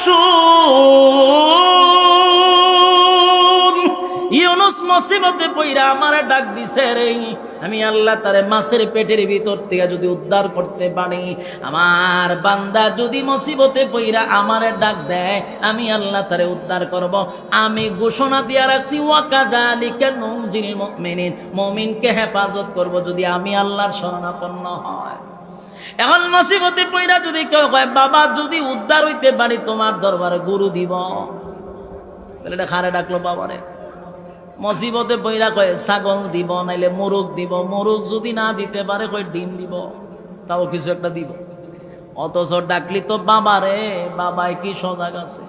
শুন, ইউনুস মুসিবতে পইরা আমারে ডাক দিছে রে, আমি আল্লাহ তারে মাছের পেটের ভিতর থেকে যদি উদ্ধার করতে পারি, আমার বান্দা যদি মুসিবতে পইরা আমারে ডাক দেয়, আমি আল্লাহ তারে উদ্ধার করব। আমি ঘোষণা দিয়া রাখছি, ওয়া কাযালিকা নুনজিল মুমিনিন, মুমিনকে হেফাজত করব যদি আমি আল্লাহর শরণাপন্ন হয়। এখন মুসিবতে পইরা যদি কেউ কয় বাবা যদি উদ্ধার হইতে পারি তোমার দরবারে গুরু দিব, তাহলে এটা খারে ডাকলো বাবারে। মুসিবতে পইরা কয় ছাগল দিব, নাইলে মুরগ দিব, মুরগ যদি না দিতে পারে কয় ডিম দিব, তাও কিছু একটা দিব। অথচ ডাকলি তো বাবারে, বাবাই কি সজাগ আছে?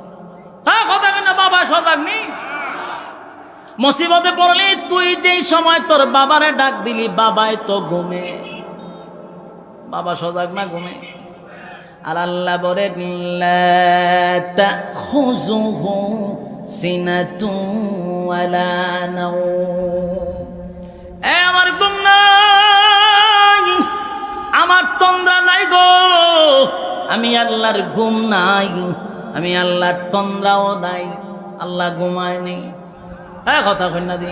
হ্যাঁ কথা কেন, বাবা সজাগ নেই? মুসিবতে পড়লি তুই যেই সময় তোর বাবারে ডাক দিলি, বাবাই তো ঘুমে, বাবা সজাগ না ঘুমে? আর আল্লাহ বলে লা তাখুযুহু সিনাতুন ওয়ালা নাওম, এ আমার ঘুম নাই, আমার তন্দ্রা নাই গো, আমি আল্লাহর ঘুম নাই, আমি আল্লাহর তন্দ্রাও নাই, আল্লাহ ঘুমায় নেই। হ্যাঁ কথা কই না দি,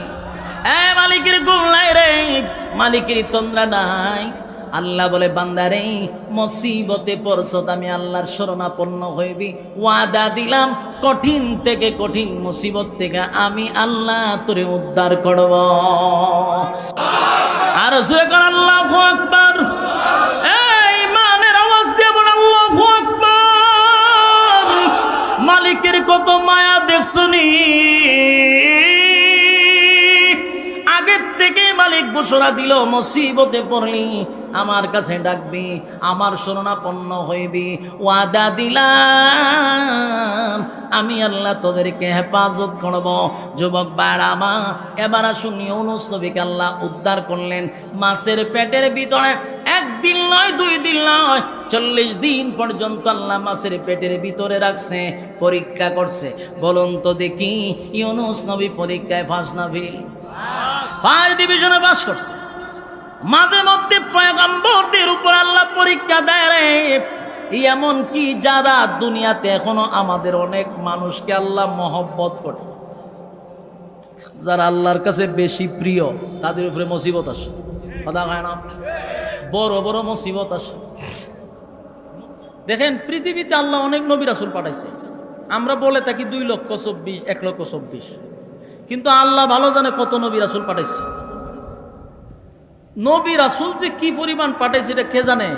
এ মালিকের ঘুম নাই রে, মালিকের তন্দ্রা নাই। আল্লাহ বলে বান্দারে মুসিবতে পড়ছত, আমি আল্লাহর শরণাপন্ন হইবি, ওয়াদা দিলাম কঠিন থেকে কঠিন মুসিবত থেকে আমি আল্লাহ তোরে উদ্ধার করব। আর জোরে কর আল্লাহু আকবার, এই মানের আওয়াজ দিয়ে বল আল্লাহু আকবার। মালিকের কত মায়া দেখছনি, আগের থেকে মালিক ঘোষণা দিল মুসিবতে পড়লি আমার কাছে ডাকবি, আমার শরণাপন্ন হইবি, ওয়াদা দিলাম আমি আল্লাহ তোদেরকে হেফাজত করব। যুবক বাড়ামা এবার আসুন, ইউনুস নবীকে আল্লাহ উদ্ধার করলেন মাছের পেটের ভিতরে। একদিন নয়, 2 দিন নয়, 40 দিন পর্যন্ত আল্লাহ মাছের পেটের ভিতরে রাখছে, পরীক্ষা করছে। বলুন তো দেখি ইউনুস নবী পরীক্ষায় পাস না ফেল? ফার্স্ট ডিভিশনে পাস করছে। মাঝে মধ্যে পয়গম্বরদের উপর আল্লাহ পরীক্ষা দেয় রে, এমন কি যারা দুনিয়াতে এখনো আমাদের অনেক মানুষকে আল্লাহ মহব্বত করে, যারা আল্লাহর কাছে বেশি প্রিয়, তাদের উপরে মুসিবত আসে। কথা হয় না? বড় বড় মুসিবত আসে। দেখেন পৃথিবীতে আল্লাহ অনেক নবী রাসূল পাঠাইছে, আমরা বলে থাকি 2,24,000, 1,24,000, কিন্তু আল্লাহ ভালো জানে কত নবী রাসূল পাঠাইছে। নবী রাসূল যে কি পরিমাণ পাঠাইছে এটা কে জানে?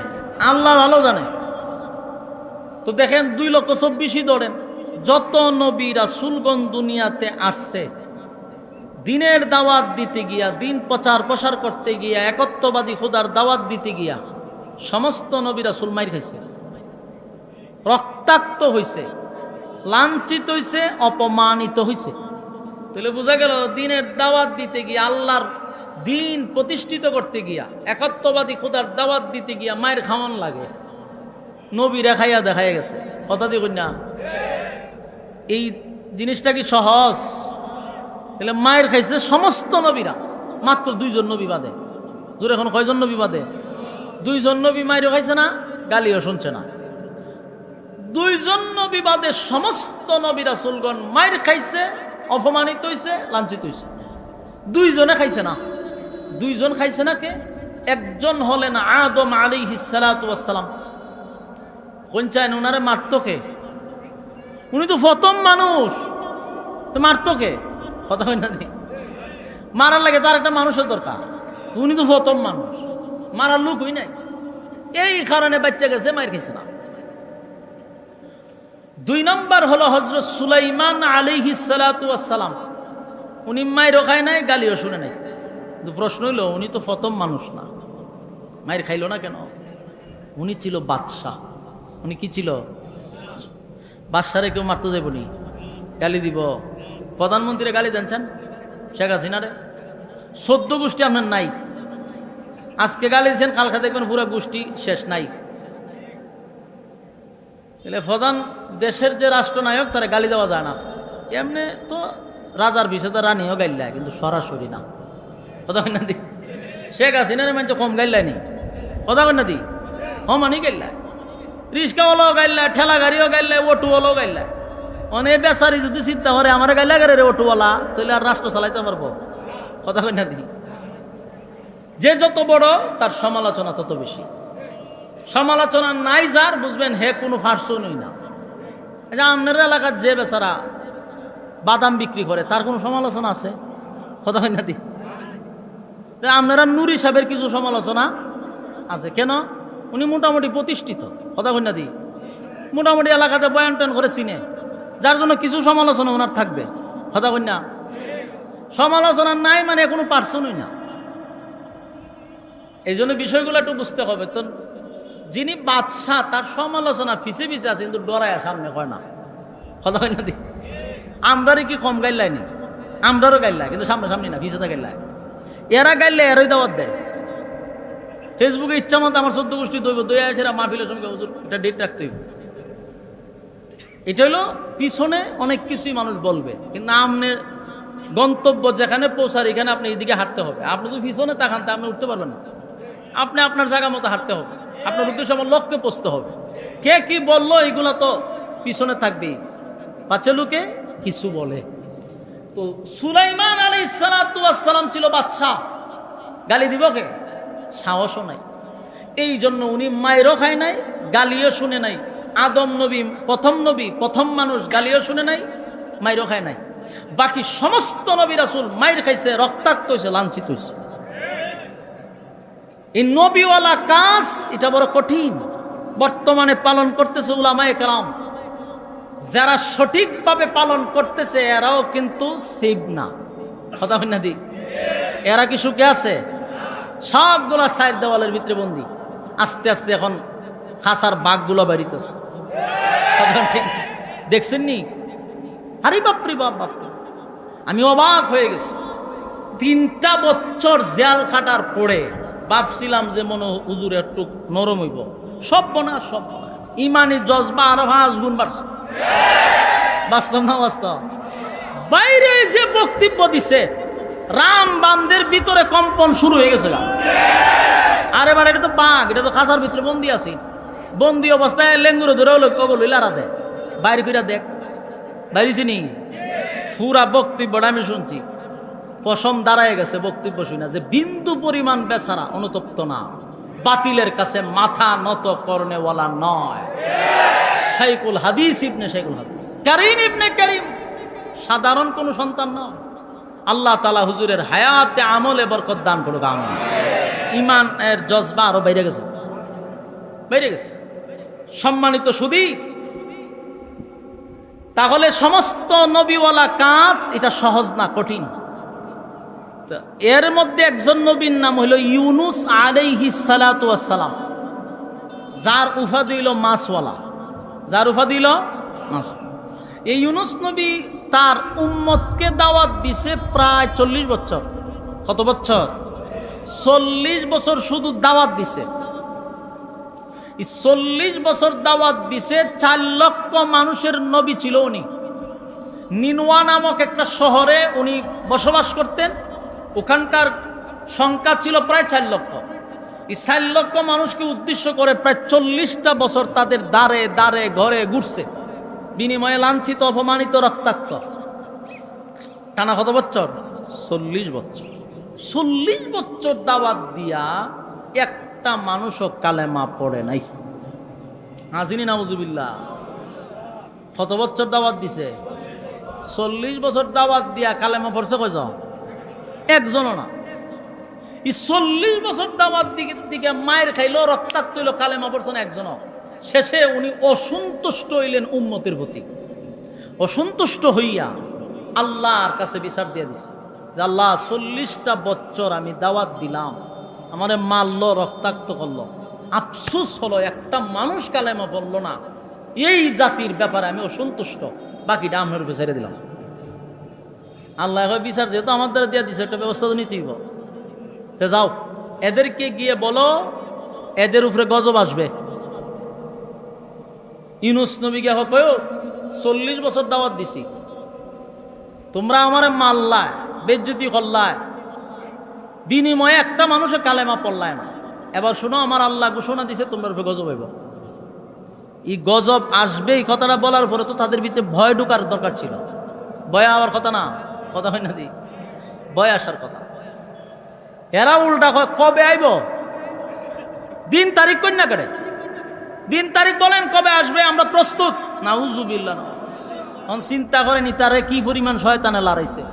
আল্লাহ ভালো জানে। তো দেখেন 2,24,000 ধরেন, যত নবী রাসূলগণ দুনিয়াতে আসছে, দিনের দাওয়াত দিতে গিয়া, দিন প্রচার প্রসার করতে গিয়া, একত্ববাদী খোদার দাওয়াত দিতে গিয়া সমস্ত নবী রাসূল মাইর খাইছে, রক্তাক্ত হইছে, লাঞ্ছিত হইছে, অপমানিত হইছে। তাহলে বোঝা গেল দিনের দাওয়াত দিতে গিয়া, আল্লাহর দিন প্রতিষ্ঠিত করতে গিয়া, একত্ববাদী খোদার দাওয়াত দিতে গিয়া মায়ের খাওয়ান লাগে। নবীরা খাইয়া দেখাই গেছে। কথা দিয়ে কন্যা, এই জিনিসটা কি সহজ? তাহলে মায়ের খাইছে সমস্ত নবীরা, মাত্র 2 জন নবী বাদে। জোরে এখন কয়জন নবী বাদে? 2 জন নবী মায়েরও খাইছে না, গালিও শুনছে না। 2 জন নবী বাদে সমস্ত নবী রাসূলগণ মায়ের খাইছে, অপমানিত হইছে, লাঞ্ছিত হইছে। 2 জনে খাইছে না। 2 জন খাইছে না কে? একজন হলেন আদম আলাইহিস সালাতু ওয়াস সালাম। কোন চায় ওনারে মারতো কে? উনি তো প্রথম মানুষ, তো মারতো কে? কথা হয় না? মারার লাগে তার একটা মানুষের দরকার, উনি তো প্রথম মানুষ, মারার লোক হই নাই, এই কারণে বাচ্চা গেছে, মায়ের খাইছে না। 2 নম্বর হলো হযরত সুলাইমান আলাইহিস সালাতু ওয়াস সালাম। উনি মায়েরও খায় নাই, গালিও শুনে নাই। কিন্তু প্রশ্ন হইল, উনি তো প্রথম মানুষ না, মায়ের খাইল না কেন? উনি ছিল বাদশাহ। উনি কি ছিল? বাদশারে কেউ মারতে যাইব নি? গালি দিব? প্রধানমন্ত্রীরে গালি জানছেন? শেখ হাসিনারে 14 গোষ্ঠী আপনার নাই, আজকে গালি দিচ্ছেন, কালকে দেখবেন পুরো গোষ্ঠী শেষ নাই। তাহলে প্রধান দেশের যে রাষ্ট্রনায়ক তারা গালি দেওয়া যায় না। এমনি তো রাজার বিষয়তে রানীও গাইল্লায়, কিন্তু সরাসরি না। কথা কই না দি? শেখ হাসিনার মানে কম গাইল্লায় নেই, কথা কই না দি? মানি গাইল্লায়। রিক্সাওয়ালাও গাইল্লায়, ঠেলা গাড়িও গাইল্লায়, অটোওয়ালাও গাইল্লায়। অনেক বেচারি যদি চিন্তা করে আমার গাইলা গাড়ি রে অটোওয়ালা, তাহলে আর রাষ্ট্র চালাইতে পারবো? কথা কই না দি? যে যত বড় তার সমালোচনা তত বেশি। সমালোচনা নাই যার, বুঝবেন হে কোনো ফার্সনই না। আপনার এলাকার যে বেচারা বাদাম বিক্রি করে তার কোনো সমালোচনা আছে? কথা কই না দি? আপনারা নুরি সাহেবের কিছু সমালোচনা আছে কেন? উনি মোটামুটি প্রতিষ্ঠিত। কথা কই না দি? মোটামুটি এলাকাতে বয়ান টয়ন করে চিনে, যার জন্য কিছু সমালোচনা ওনার থাকবে। কথা কই না? সমালোচনা নাই মানে কোনো পার্সনই না। এই জন্য বিষয়গুলো একটু বুঝতে হবে। তো যিনি বাদশাহ তার সমালোচনা পিছে পিছে আছে, কিন্তু ডরায় সামনে কয় না। কথা কই না দি? আমরারই কি কম গাইলাই নি? আমরারও গাইলাই, কিন্তু সামনে সামনে না, পিছে গাইলাই। এরা গাইলে এরাই দাওয়াত দেয়। ফেসবুকে ইচ্ছা মতো আমার 14 গোষ্ঠী দইব, দই আছে মাহফিলের সঙ্গে হুজুর এটা ডেট রাখতে হইব। এটা হলো পিছনে অনেক কিছুই মানুষ বলবে, কিন্তু আপনার গন্তব্য যেখানে পৌঁছার এখানে আপনি এইদিকে হাঁটতে হবে। আপনি যদি পিছনে তাকান তা আপনি উঠতে পারবেন না। আপনি আপনার জায়গা মতো হাঁটতে হবে, আপনার উদ্দেশ্য আমার লক্ষ্যে পৌঁছতে হবে। কে কি বললো এগুলো তো পিছনে থাকবেই, পাচ্ছে লোকে কিছু বলে। তো সুলাইমান আলাইহিস সালাতু ওয়াস সালাম ছিল বাদশাহ, গালি দিব কে? সাহসও নাই। এই জন্য উনি মায়েরও খায় নাই, গালিও শুনে নাই। আদম নবী প্রথম মানুষ, গালিও শুনে নাই, মায়েরও খায় নাই। বাকি সমস্ত নবী রাসূল মায়ের খাইছে, রক্তাক্ত হয়েছে, লাঞ্ছিত হয়েছে। এই নবীওয়ালা কাজ এটা বড় কঠিন, বর্তমানে পালন করতেছে উলামায়ে কেরাম। যারা সঠিকভাবে পালন করতেছে এরাও কিন্তু সেভ না। কথা হয় না দি? এরা কি সুখে আছে? সবগুলা সাইড দেওয়ালের ভিতরে বন্দি। আস্তে আস্তে এখন খাসার বাঘগুলো বাড়িতেছে। ঠিক দেখছেন নি? আরে বাপরে বাপ, বাপরে আমি অবাক হয়ে গেছি। 3টা বছর জেল খাটার পরে ভাবছিলাম যে মনে হুজুর একটু নরম হইব, সব বনা সব ইমানি জজবা আরো 5 গুণ বাড়ছে। বাস্তব না বাস্তব? বাইরে যে বক্তব্য দিছে, রাম বামদের ভিতরে কম্পন শুরু হয়ে গেছিল। আরে বার এটা তো বাঘ, এটা তো খাঁচার ভিতরে বন্দি আছি। বন্দি অবস্থায় লেঙ্গুরে ধরে লইলারা দেয়, বাইরে ফিরা দেখ বাইরেছি নি। পুরা বক্তব্যটা আমি শুনছি, পশম দাঁড়ায় গেছে বক্তব্য শুনে, যে বিন্দু পরিমাণ বেচারা অনুতপ্ত না, বাতিলের কাছে মাথা নত করনেওয়ালা নয়। শাইখুল হাদিস ইবনে শাইখুল হাদিস, কারিম ইবনে কারিম, সাধারণ কোনো সন্তান নয়। আল্লাহ তাআলা হুজুরের হায়াতে আমলে বরকত দান করুক, আমিন। ইমান এর জজবা আরো বাইরে গেছে, বাইরে গেছে। সম্মানিত সুধী, তাহলে সমস্ত নবীওয়ালা কাজ এটা সহজ না, কঠিন। এর মধ্যে একজন নবীর নাম হলো ইউনুস আলাইহিস সালাতু ওয়াস সালাম, যার উপাধি হইল মাছওয়ালা। যার উপাধি হইল মাছ। এই ইউনুস নবী তার উম্মতকে দাওয়াত দিছে প্রায় 40 বছর। কত বছর? 40 বছর শুধু দাওয়াত দিছে। 40 বছর দাওয়াত দিছে। 4 লক্ষ মানুষের নবী ছিল উনি। নিনওয়া নামক একটা শহরে উনি বসবাস করতেন। ওখানকার সংখ্যা ছিল প্রায় 4 লক্ষ। এই 4 লক্ষ মানুষকে উদ্দেশ্য করে প্রায় 40টা বছর তাদের দ্বারে দ্বারে ঘরে ঘুরছে, বিনিময়ে লাঞ্ছিত, অপমানিত, রক্তাক্ত। টানা কত বছর? 40 বছর। 40 বছর দাওয়াত দিয়া একটা মানুষও কালেমা পড়ে নাই। হাজিনি নাউজুবিল্লাহ। কত বছর দাওয়াত দিছে? 40 বছর দাওয়াত দিয়া কালেমা পড়ছে কয়জন? একজনও না। এই 40 বছর দাওয়াত দিকে মায়ের খাইলো, রক্তাক্ত হইল, কালেমা পড়ছে না একজনও। শেষে উনি অসন্তুষ্ট হইলেন উম্মতের প্রতি। অসন্তুষ্ট হইয়া আল্লাহর কাছে বিচার দিয়ে দিছে যে আল্লাহ, 40টা বছর আমি দাওয়াত দিলাম, আমারে মারলো, রক্তাক্ত করলো, আফসোস হলো একটা মানুষ কালেমা পড়লো না। এই জাতির ব্যাপারে আমি অসন্তুষ্ট, বাকিটা আমার উপরে ছেড়ে দিলাম। আল্লাহ বিচার যেহেতু আমার দ্বারা দিয়ে দিছে, একটা ব্যবস্থা তো নিতেই হবে। যাও, এদেরকে গিয়ে বলো এদের উপরে গজব আসবে। ইউনুস নবীকে কয়ো 40 বছর দাওয়াত দিছি, তোমরা আমারে মারলায়, বেজ্জতি করলায়, বিনিময়ে একটা মানুষের কালেমা পড়লায় না। এবার শোনো, আমার আল্লাহ ঘোষণা দিছে তোমরা উপরে গজব হইব। এই গজব আসবে এই কথাটা বলার পরে তো তাদের ভিতরে ভয় ঢোকার দরকার ছিল। ভয় আওয়ার কথা না, কথা হয় না দি, ভয় আসার কথা। এরা উল্টা কবে আইব, দিন তারিখ কই না করে, দিন তারিখ বলেন কবে আসবে, আমরা প্রস্তুত। নাউজুবিল্লাহ। চিন্তা করেনি তারে কি পরিমাণ শয়তানে লড়াইছে।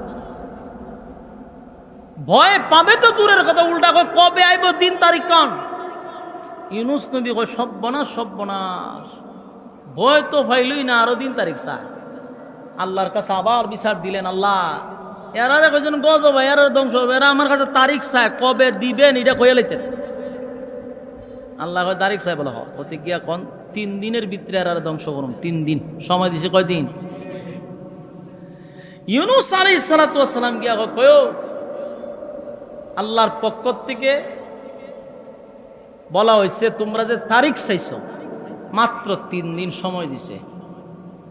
ভয় পাবে তো দূরের কথা, উল্টা কবে আইব দিন তারিখ কন। ইউনুস নবী কয় সর্বনাশ সর্বনাশ, ভয় তো ফাইলই না, আরো দিন তারিখ চায়। আল্লাহর কাছে আবার বিচার দিলেন, আল্লাহ এরা কয়েকজন গজব, এরা ধ্বংস হবে, এরা আমার কাছে তারিখ চায়, কবে দিবেন এটা কয়ে লাইতেন। আল্লাহ কয় তারিখ চাই বলা হতে গিয়া কন 3 দিনের ভিতরে এরা ধ্বংস করুন। 3 দিন সময় দিছে, কয়দিন? ইউনুস আলাইহিস সালাতু ওয়াস সালাম গিয়া কয় আল্লাহর পক্ষ থেকে বলা হয়েছে তোমরা যে তারিখ চাইছো মাত্র 3 দিন সময় দিছে,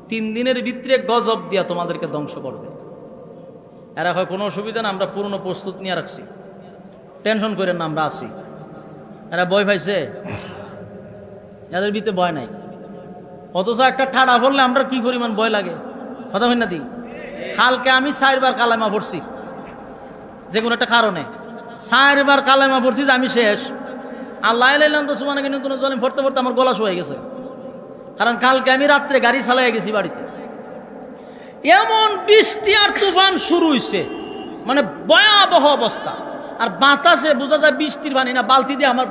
3 দিনের ভিতরে গজব দিয়া তোমাদেরকে ধ্বংস করবে। এরা হয় কোনো অসুবিধা না, আমরা পূর্ণ প্রস্তুত নিয়ে রাখছি, টেনশন করেন না, আমরা আছি। এরা ভয় পাইছে, এদের ভিতরে ভয় নাই। অথচ একটা ঠাডা পড়লে আমরা কি পরিমাণ ভয় লাগে, কথা হয় না দি। কালকে আমি 4 বার কালেমা পড়ছি, যে কোনো একটা কারণে 4 বার কালেমা পড়ছি যে আমি শেষ। আল্লাহ তো সুবহানাহু ওয়া তাআলা পড়তে পড়তে আমার গলা শুয়ে গেছে, কারণ কালকে আমি রাত্রে গাড়ি চালাই গেছি বাড়িতে। এমন বৃষ্টি আর তুফান শুরু হয়েছে, মানে ভয়াবহ অবস্থা। আর বাতাসে বোঝা যায় বৃষ্টির পানি না, বালতি দিয়ে আমার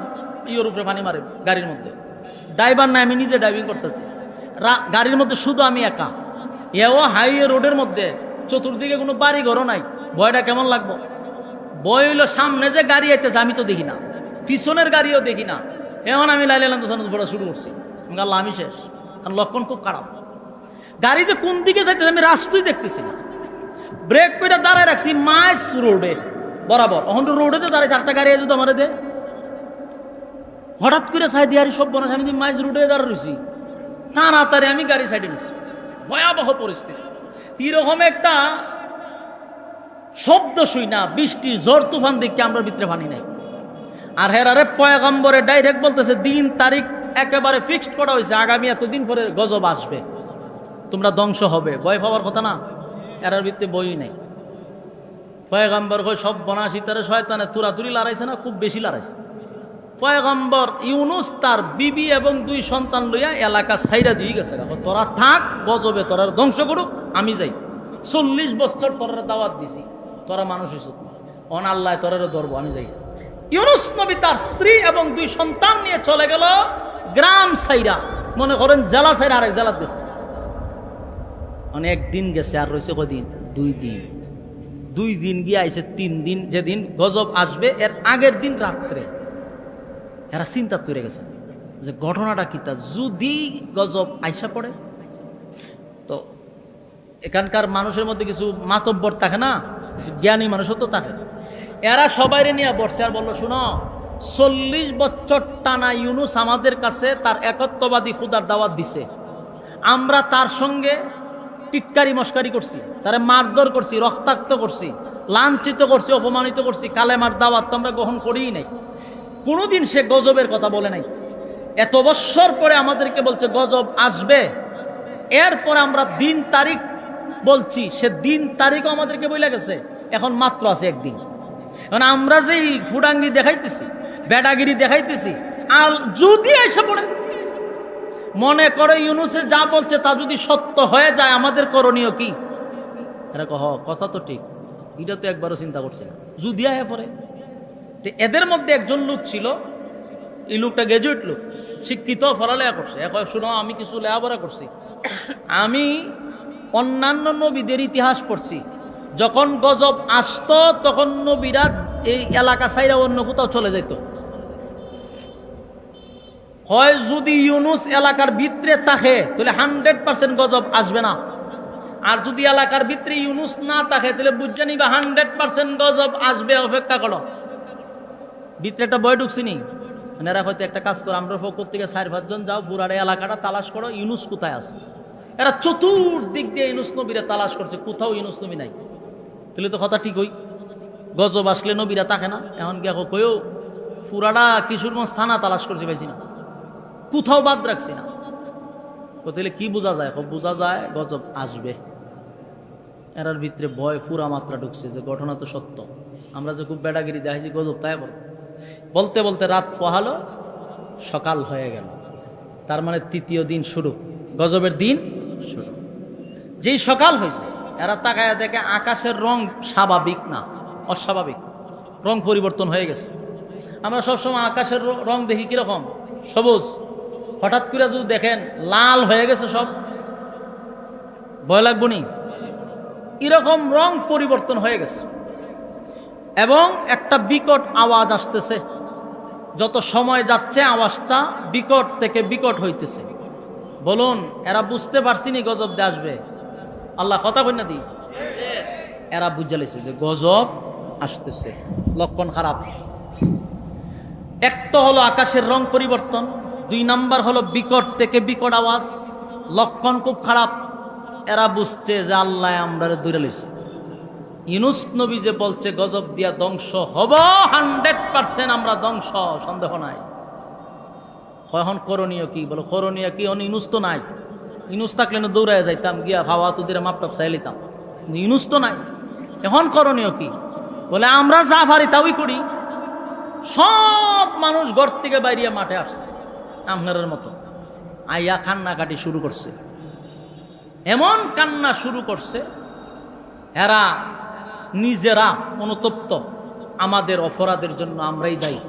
ইয়ের উপরে পানি মারে গাড়ির মধ্যে। ড্রাইভার না, আমি নিজে ড্রাইভিং করতেছি, গাড়ির মধ্যে শুধু আমি একা। এও হাইওয়ে রোডের মধ্যে, চতুর্দিকে কোনো বাড়ি ঘরও নাই। ভয়টা কেমন লাগবো? ভয় হইলো সামনে যে গাড়ি আইতেছে আমি তো দেখি না, পিছনের গাড়িও দেখি না। এখন আমি লাইলাম তো পড়া শুরু করছি, আল্লাহ আমি শেষ। কারণ লক্ষণ খুব খারাপ, গাড়িতে কোন দিকে যাইতেছে আমি রাস্তাই দেখতেছি না। ব্রেক করে দাঁড়ায় রাখছি মাইস রোডে বরাবর, এখন তো রোডে দাঁড়াইছে, 8টা গাড়ি যদি আমার দে। হঠাৎ করে সাইড দিয়ে সব বনা, আমি মাইস রোডে দাঁড়া রয়েছি, তাড়াতাড়ি আমি গাড়ি সাইডে নিচ্ছি। ভয়াবহ পরিস্থিতি। এরকম একটা শব্দ শুই না, বৃষ্টির ঝড় তুফান দেখে আমরা ভিতরে পানি নাই। আর হেরারে পয়গম্বরে ডাইরেক্ট বলতেছে দিন তারিখ একেবারে ফিক্সড করা হয়েছে, আগামী এতদিন পরে গজব আসবে, তোমরা ধ্বংস হবে। ভয় পাওয়ার কথা না, এরার ভিতরে বই নাই। পয়গম্বর কই সব বনাশি তারে শয়তানে তুরাতুরি লড়াইছে না, খুব বেশি লড়াইছে। পয়গম্বর ইউনুস তার বিবি এবং 2 সন্তান লইয়া এলাকা ছাইরা দিয়ে গেছে, তোরা থাক, গজবে তোরার ধ্বংস করুক, আমি যাই। 40 বছর তোরা দাওয়াত দিছি, তোরা মানুষ হইছ, অন আল্লাহ তোরারও ধরবো, আমি যাই। ইউনুস নবী তার স্ত্রী এবং 2 সন্তান নিয়ে চলে গেল গ্রাম ছাইরা, মনে করেন জেলা ছাইরা আরেক জেলার গেছে। অনেক দিন গেছে, আর রয়েছে কদিন? 2 দিন। 2 দিন গিয়ে আইছে 3 দিন, যেদিন গজব আসবে এর আগের দিন রাত্রে। এরা চিন্তা করে গেছে যে ঘটনাটা কি, তা যদি গজব আইসা পড়ে। তো এখানকার মানুষের মধ্যে কিছু মাতব্বর থাকে না, কিছু জ্ঞানী মানুষও তো থাকে। এরা সবাই নিয়ে বসছে আর বললো, শুনো 40 বছর টানা ইউনুস আমাদের কাছে তার একত্ববাদী খুদার দাওয়াত দিছে, আমরা তার সঙ্গে টিটকারি মস্কারি করছি, তারা মারধর করছি, রক্তাক্ত করছি, লাঞ্ছিত করছি, অপমানিত করছি, কালেমার দাওয়াত তো আমরা গ্রহণ করিই নাই। কোনোদিন সে গজবের কথা বলে নাই। এত বছর পরে আমাদেরকে বলছে গজব আসবে, এরপরে আমরা দিন তারিখ বলছি, সে দিন তারিখও আমাদেরকে বলে গেছে, এখন মাত্র আছে 1 দিন। এখন আমরা যেই ফুডাঙ্গি দেখাইতেছি, বেডাগিরি দেখাইতেছি, আর যদি এসে পড়ে, মনে করে ইউনুসে যা বলছে তা যদি সত্য হয়ে যায়, আমাদের করণীয় কি? এরা কথা তো ঠিক, এটা তো একবারও চিন্তা করছে না, যদি আয়া পড়ে। এদের মধ্যে একজন লোক ছিল, এই লোকটা গ্রাজুয়েট লোক, শিক্ষিত, পড়ালেখা করছে। এখন শুনো, আমি কিছু লেখাপড়া করছি, আমি অন্যান্য নবীদের ইতিহাস পড়ছি, যখন গজব আসতো তখন নবীরা এই এলাকা ছাইরা অন্য কোথাও চলে যেত। হয় যদি ইউনুস এলাকার ভিতরে থাকে তাহলে 100% গজব আসবে না, আর যদি এলাকার ভিতরে ইউনুস না থাকে তাহলে বুঝে নিবা 100% গজব আসবে, অপেক্ষা করো। ভিতরে একটা বয় ঢুকছিনি, এরা হয়তো একটা কাজ করো, আমরা পক্ষ থেকে 4-5 জন যাও, পুরাটা এলাকাটা তালাশ করো, ইউনুস কোথায় আছে। এরা চতুর্দিক দিয়ে ইউনুস নবীরা তালাশ করছে, কোথাও ইউনুস নবী নাই। তাহলে তো কথা ঠিক, হই গজব আসলে নবীরা থাকে না। এখন কি কয়েও পুরাটা কিশোরগঞ্জ থানা তালাশ করছে, পাইছি না, কোথাও বাদ রাখছি না। তাহলে কি বোঝা যায়? বোঝা যায় গজব আসবে। এরার ভিতরে ভয় পুরা মাত্রা ঢুকছে যে ঘটনা তো সত্য, আমরা যে খুব বেড়াগিরি দেখাইছি গজব তাই বলতে বলতে রাত পোহালো, সকাল হয়ে গেল। তার মানে তৃতীয় দিন শুরু, গজবের দিন শুরু। যেই সকাল হয়েছে এরা তাকায় দেখে আকাশের রং স্বাভাবিক না, অস্বাভাবিক, রং পরিবর্তন হয়ে গেছে। আমরা সবসময় আকাশের রং দেখি কিরকম, সবুজ। হঠাৎ করে যদি দেখেন লাল হয়ে গেছে সব, ভয় লাগবো নি? এরকম রং পরিবর্তন হয়ে গেছে এবং একটা বিকট আওয়াজ আসতেছে। যত সময় যাচ্ছে আওয়াজটা বিকট থেকে বিকট হইতেছে। বলুন এরা বুঝতে পারছিনি গজব দিয়ে আসবে? আল্লাহ কথা কই না দি, এরা বুঝে লেছে যে গজব আসতেছে, লক্ষণ খারাপ। এক তো হলো আকাশের রং পরিবর্তন, 2 নাম্বার হলো বিকট থেকে বিকট আওয়াজ, লক্ষণ খুব খারাপ। এরা বুঝছে যে আল্লাহ আমরা দূরে লেছে। ইউনূস নবী যে বলছে গজব দিয়া ধ্বংস হব, 100% আমরা ধ্বংস, সন্দেহ নাই। এখন করণীয় কি? বলো করণীয় কি? ইউনূস তো নাই। ইউনূস থাকলে না দৌড়ায় যাইতাম, গিয়া ভাবা তোদের মাপটাপ চাই লিতাম। ইউনূস তো নাই, এখন করণীয় কি? বলে আমরা যা পারি তাই করি। সব মানুষ ঘর থেকে বাইরিয়া মাঠে আসছে আপনার মতো, আইয়া কান্নাকাটি শুরু করছে। এমন কান্না শুরু করছে, এরা নিজেরা অনুতপ্ত, আমাদের অপরাধের জন্য আমরাই দায়ী।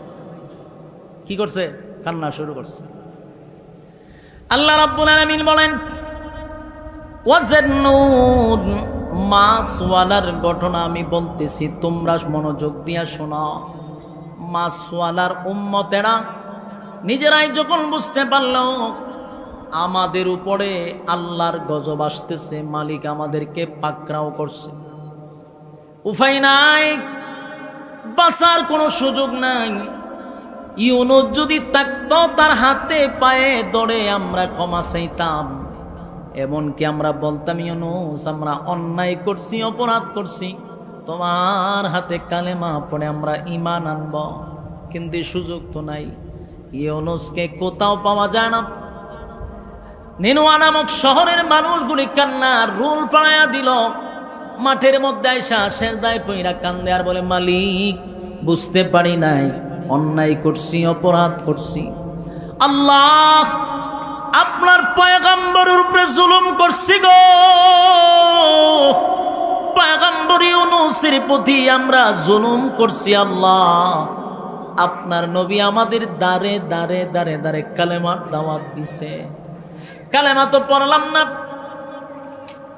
কি করছে? কান্না শুরু করছে। আল্লাহ রাব্বুল আলামিন বলেন, ওয়াজান্নুন, মাছওয়ালার ঘটনা আমি বলতেছি, তোমরা মনোযোগ দিয়া শোনো। মাছওয়ালার উম্মতেরা নিজেরাই যখন বুঝতে পারল আমাদের উপরে আল্লাহর গজব আসতেছে, মালিক আমাদেরকে পাকড়াও করছে, উপায় নাই, বাঁচার কোনো সুযোগ নাই। ইউনূস যদি থাকতো তার হাতে পায়ে ধরে আমরা ক্ষমা চাইতাম, এমনকি আমরা বলতাম ইউনূস আমরা অন্যায় করছি, অপরাধ করছি, তোমার হাতে কালেমা পড়ে আমরা ঈমান আনব। কিন্তু সুযোগ তো নাই। ইউনূসকে কোথাও পাওয়া যায় না। নিনুয়া নামক শহরের মানুষগুলি কান্নার রুল পাড়াইয়া দিল। মাঠের মধ্যে আইসা সেজদায় পইরা কান্দে আর বলে, মালিক বুঝতে পারি নাই, অন্যায় করছি, অপরাধ করছি। আল্লাহ আপনার পয়গম্বরের উপরে জুলুম করছি গো, পয়গম্বর ইউনূসের প্রতি আমরা জুলুম করছি। আল্লাহ আপনার নবী আমাদের দাঁড়ে দাঁড়ে দাঁড়ে দাঁড়ে কালেমার দাওয়াত দিছে, কালেমা তো পড়লাম না,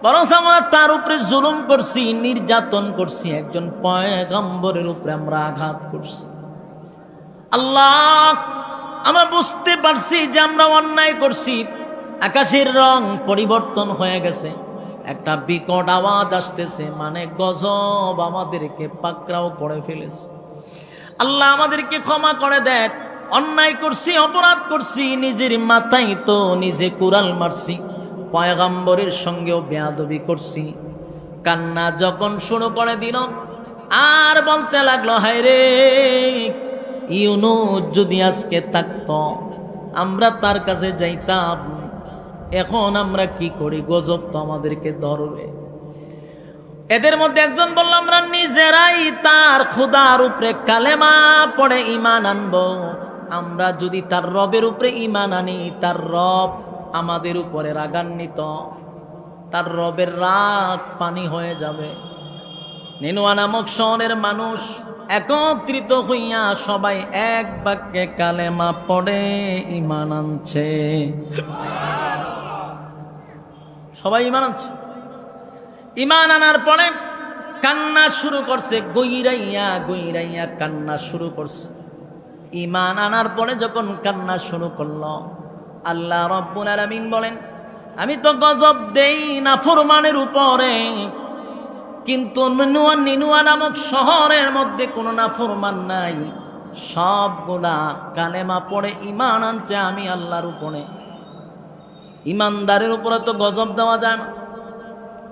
বরং আমরা তার উপরে জুলুম করছি, নির্যাতন করছি, একজন পয়গম্বরের উপরে আমরা আঘাত করছি। আল্লাহ আমরা বুঝতে পারছি যে আমরা অন্যায় করছি। আকাশের রং পরিবর্তন হয়ে গেছে, একটা বিকট আওয়াজ আসতেছে, মানে গজব আমাদেরকে পাকড়াও করে ফেলেছে। আল্লাহ আমাদেরকে ক্ষমা করে দেন, অন্যায় করছি, অপরাধ করছি, নিজের মাথায় তো নিজে কুড়াল মারছি, পয়গম্বরের সঙ্গেও বেয়াদবি করছি। কান্না যখন শুরু করে দিল আর বলতে লাগলো, হায় রে, ইউনূস যদি আজকে থাকতো আমরা তার কাছে যাইতাম, এখন আমরা কি করি, গজব তো আমাদেরকে ধরবে। এদের মধ্যে একজন বলল, আমরা নিজেরাই তার খোদার উপরে কালেমা পড়ে ঈমান আনবো। আমরা যদি তার রবের উপরে ঈমান আনি, তার রব আমাদের উপরে রাগান্বিত, তার রবের রাগ পানি হয়ে যাবে। নিনুয়া নামক শহরের মানুষ একত্রিত হইয়া সবাই এক বাক্যে কালেমা পড়ে ঈমান আনছে। সবাই ঈমান আনছে। ঈমান আনার পরে কান্না শুরু করছে, গইরাইয়া গইরাইয়া কান্না শুরু করছে। ঈমান আনার পরে যখন কান্না শুরু করলো, আল্লাহ রাব্বুল আলামিন বলেন, আমি তো গজব দেই নাফরমানের উপরে, কিন্তু নিনুয়া নামক শহরের মধ্যে কোনো নাফরমান নাই, সবগুলা কালেমা পড়ে ঈমান আনছে আমি আল্লাহর উপরে। ঈমানদারের উপরে তো গজব দেওয়া যায় না।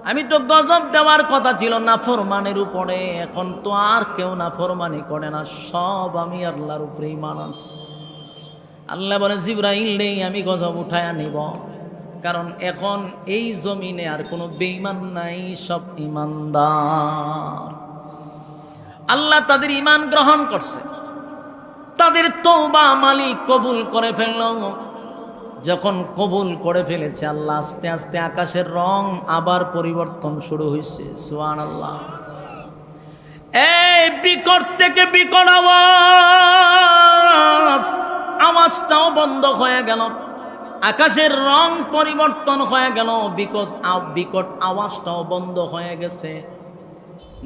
আমি তো গজব দেওয়ার কথা ছিল নাফরমানের উপরে, এখন তো আর কেউ নাফরমানি করে না, সব আমি আল্লাহর উপরে ঈমান আনছি। আল্লাহ বলে, জিবরাইল রে আমি গজব উঠায়া নিব। কারণ এখন এই জমিনে আর কোনো বেঈমান নাই, সব ঈমানদার। আল্লাহ তাদের ঈমান গ্রহণ করছে, তাদের তওবা মালিক কবুল করে ফেলল। যখন কবুল করে ফেলেছে আল্লাহ, আস্তে আস্তে আকাশের রং আবার পরিবর্তন শুরু হয়েছে। সুবহানাল্লাহ। এই বিকট থেকে বিকট আওয়াজটাও বন্ধ হয়ে গেল, আকাশের রং পরিবর্তন হয়ে গেল, বিকট আওয়াজটাও বন্ধ হয়ে গেছে।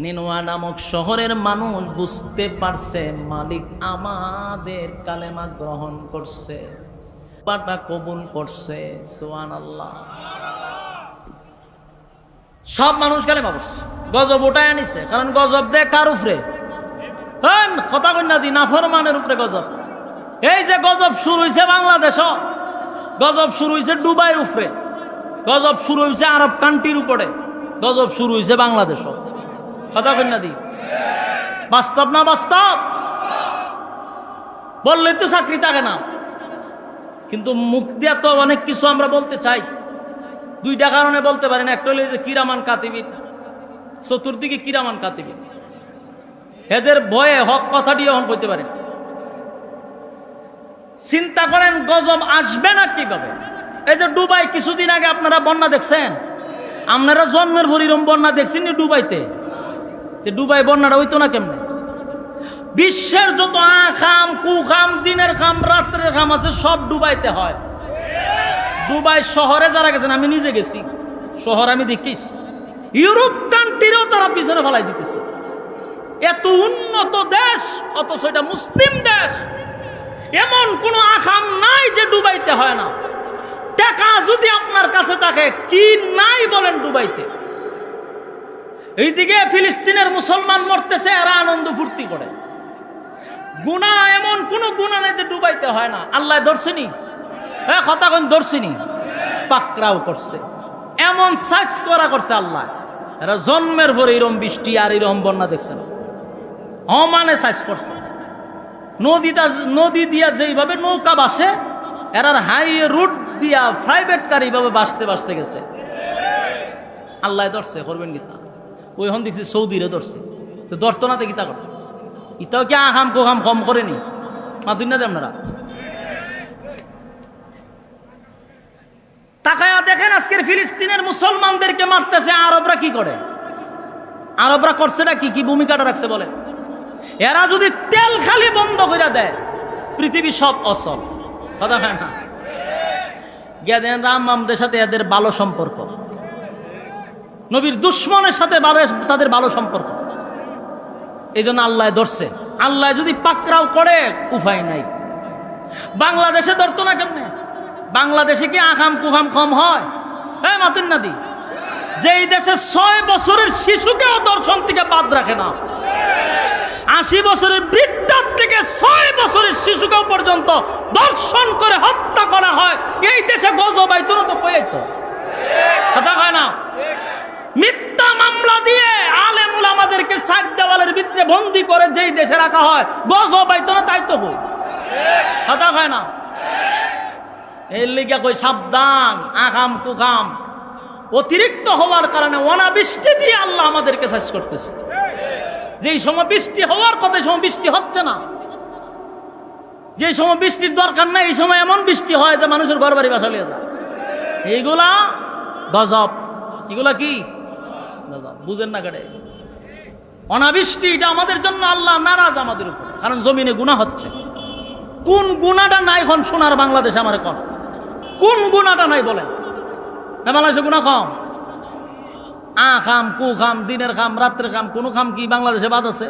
নিনওয়া নামক শহরের মানুষ বুঝতে পারছে মালিক আমাদের কালেমা গ্রহণ করছে, বাটা কবুল করছে। সুবহানাল্লাহ। সব মানুষ কালেমা পড়ছে, গজব উঠায় আনিছে। কারণ গজব দেয় কার উপরে? কথা কন্যা দি নাফরমানের উপরে গজব। এই যে গজব শুরু হয়েছে বাংলাদেশ, গজব শুরু হয়েছে দুবাইয়ের উপরে, গজব শুরু হয়েছে আরব কান্ট্রির উপরে, গজব শুরু হয়েছে বাংলাদেশ। কথা কন্যা দি বাস্তব না বাস্তব? বললে তো চাকরি থাকে না, কিন্তু মুখ দিয়া তো অনেক কিছু আমরা বলতে চাই। দুইটা কারণে বলতে পারি না। একটা হলো যে কিরামান কাতিবিন, চতুর্দিকে কিরামান কাতিবিন, এদের ভয়ে হক কথাটি এখন কইতে পারি। চিন্তা করেন গজব আসবে না কিভাবে? এই যে দুবাই কিছুদিন আগে আপনারা বন্যা দেখছেন, আপনারা জন্মের ভরিরম বন্যা দেখছেন দুবাইতে। দুবাই বন্যাটা হইতো না কেমনে? বিশ্বের যত আখাম কুখাম দিনের খাম রাত্রের খাম আছে সব দুবাইতে হয়। দুবাই শহরে যারা গেছেন, আমি নিজে গেছি শহর, আমি দেখিস ইউরোপ কান্ট্রিরও তারা পিছনে ফেলাই দিতেছে। এত উন্নত দেশ অথচ এটা মুসলিম দেশ। এমন কোন আখাম নাই যে দুবাইতে হয় না। টাকা যদি আপনার কাছে থাকে, কি নাই বলেন দুবাইতে? এইদিকে ফিলিস্তিনের মুসলমান মরতেছে, এরা আনন্দ ফুর্তি করে। গুনাহ এমন কোন গুনাহ নেই যে ডুবাইতে হয় না। আল্লাহ ধরছেনি, হ্যাঁ কথা কোন ধরছেনি, পাকড়াও করছে, এমন সাইজ করা করছে আল্লাহ। এরা জন্মের পরে এরকম বৃষ্টি আর এরকম বন্যা দেখছেন, অমানে সাইজ করছে। নদী দিয়া যেইভাবে নৌকা বাসে, এরার হাইওয়ে রুট দিয়া প্রাইভেট কার এইভাবে বাসতে বাসতে গেছে। আল্লাহ ধরছে, করবেন গীতা ওই হন দেখছি সৌদিরে ধরছে, তো ধরতো না তো গীতা করতো। ইতাও কি আহাম কোহাম কম করেনি? মাতুন না আপনারা তাকায়া দেখেন আজকের ফিলিস্তিনের মুসলমানদেরকে মারতেছে। আরবরা কি করে? আরবরা করছে না কি? কি ভূমিকাটা রাখছে বলে? এরা যদি তেল খালি বন্ধ করে দেয়, পৃথিবী সব অচল। কথা হয় না? গিয়া দেন রাম মামদের সাথে এদের ভালো সম্পর্ক, নবীর দুশ্মনের সাথে তাদের ভালো সম্পর্ক। এই জন্য আল্লাহ ধরছে। আল্লাহ যদি পাকড়াও করে উপায় নাই। বাংলাদেশে ধরতো না কেমনে? বাংলাদেশে কি আখাম কুখাম কম হয়? হ্যাঁ মাতুন নাদি, যেই দেশে 6 বছরের শিশুকেও দর্শন থেকে বাদ রাখে না, 80 বছরের বৃদ্ধার থেকে 6 বছরের শিশুকেও পর্যন্ত দর্শন করে হত্যা করা হয়, এই দেশে গজব আইতো না তো কই আইতো? কথা কয় না? মিথ্যা মামলা দিয়ে আলেম উলামাদেরকে সাইড দেওয়ালের ভিতরে বন্দী করে যেই দেশে রাখা হয়, গজব আইতো না তাই তো হই। কথা কয় না? এর লিগা কই সাবধান, আখাম কুখাম অতিরিক্ত হওয়ার কারণে অনাবৃষ্টি দিয়ে আল্লাহ আমাদেরকে শেষ করতেছে। যেই সময় বৃষ্টি হওয়ার কথা, সময় বৃষ্টি হচ্ছে না। যে সময় বৃষ্টির দরকার নাই, এই সময় এমন বৃষ্টি হয় যে মানুষের ঘর বাড়ি বাসালিয়ে যায়। এইগুলা গজব। এগুলা কি গজব? বুঝেন না কেটে? অনাবৃষ্টি এটা আমাদের জন্য আল্লাহ নারাজ আমাদের উপরে, কারণ জমিনে গুনাহ হচ্ছে। কোন গুনাহটা নাই এখন সোনার বাংলাদেশে? আমার কোন গুনাহটা নাই বলেন? বাংলাদেশে গুনাহ কম? খাম কু খাম, দিনের খাম রাত্রের খাম, কোনো খাম কি বাংলাদেশে বাদ আছে?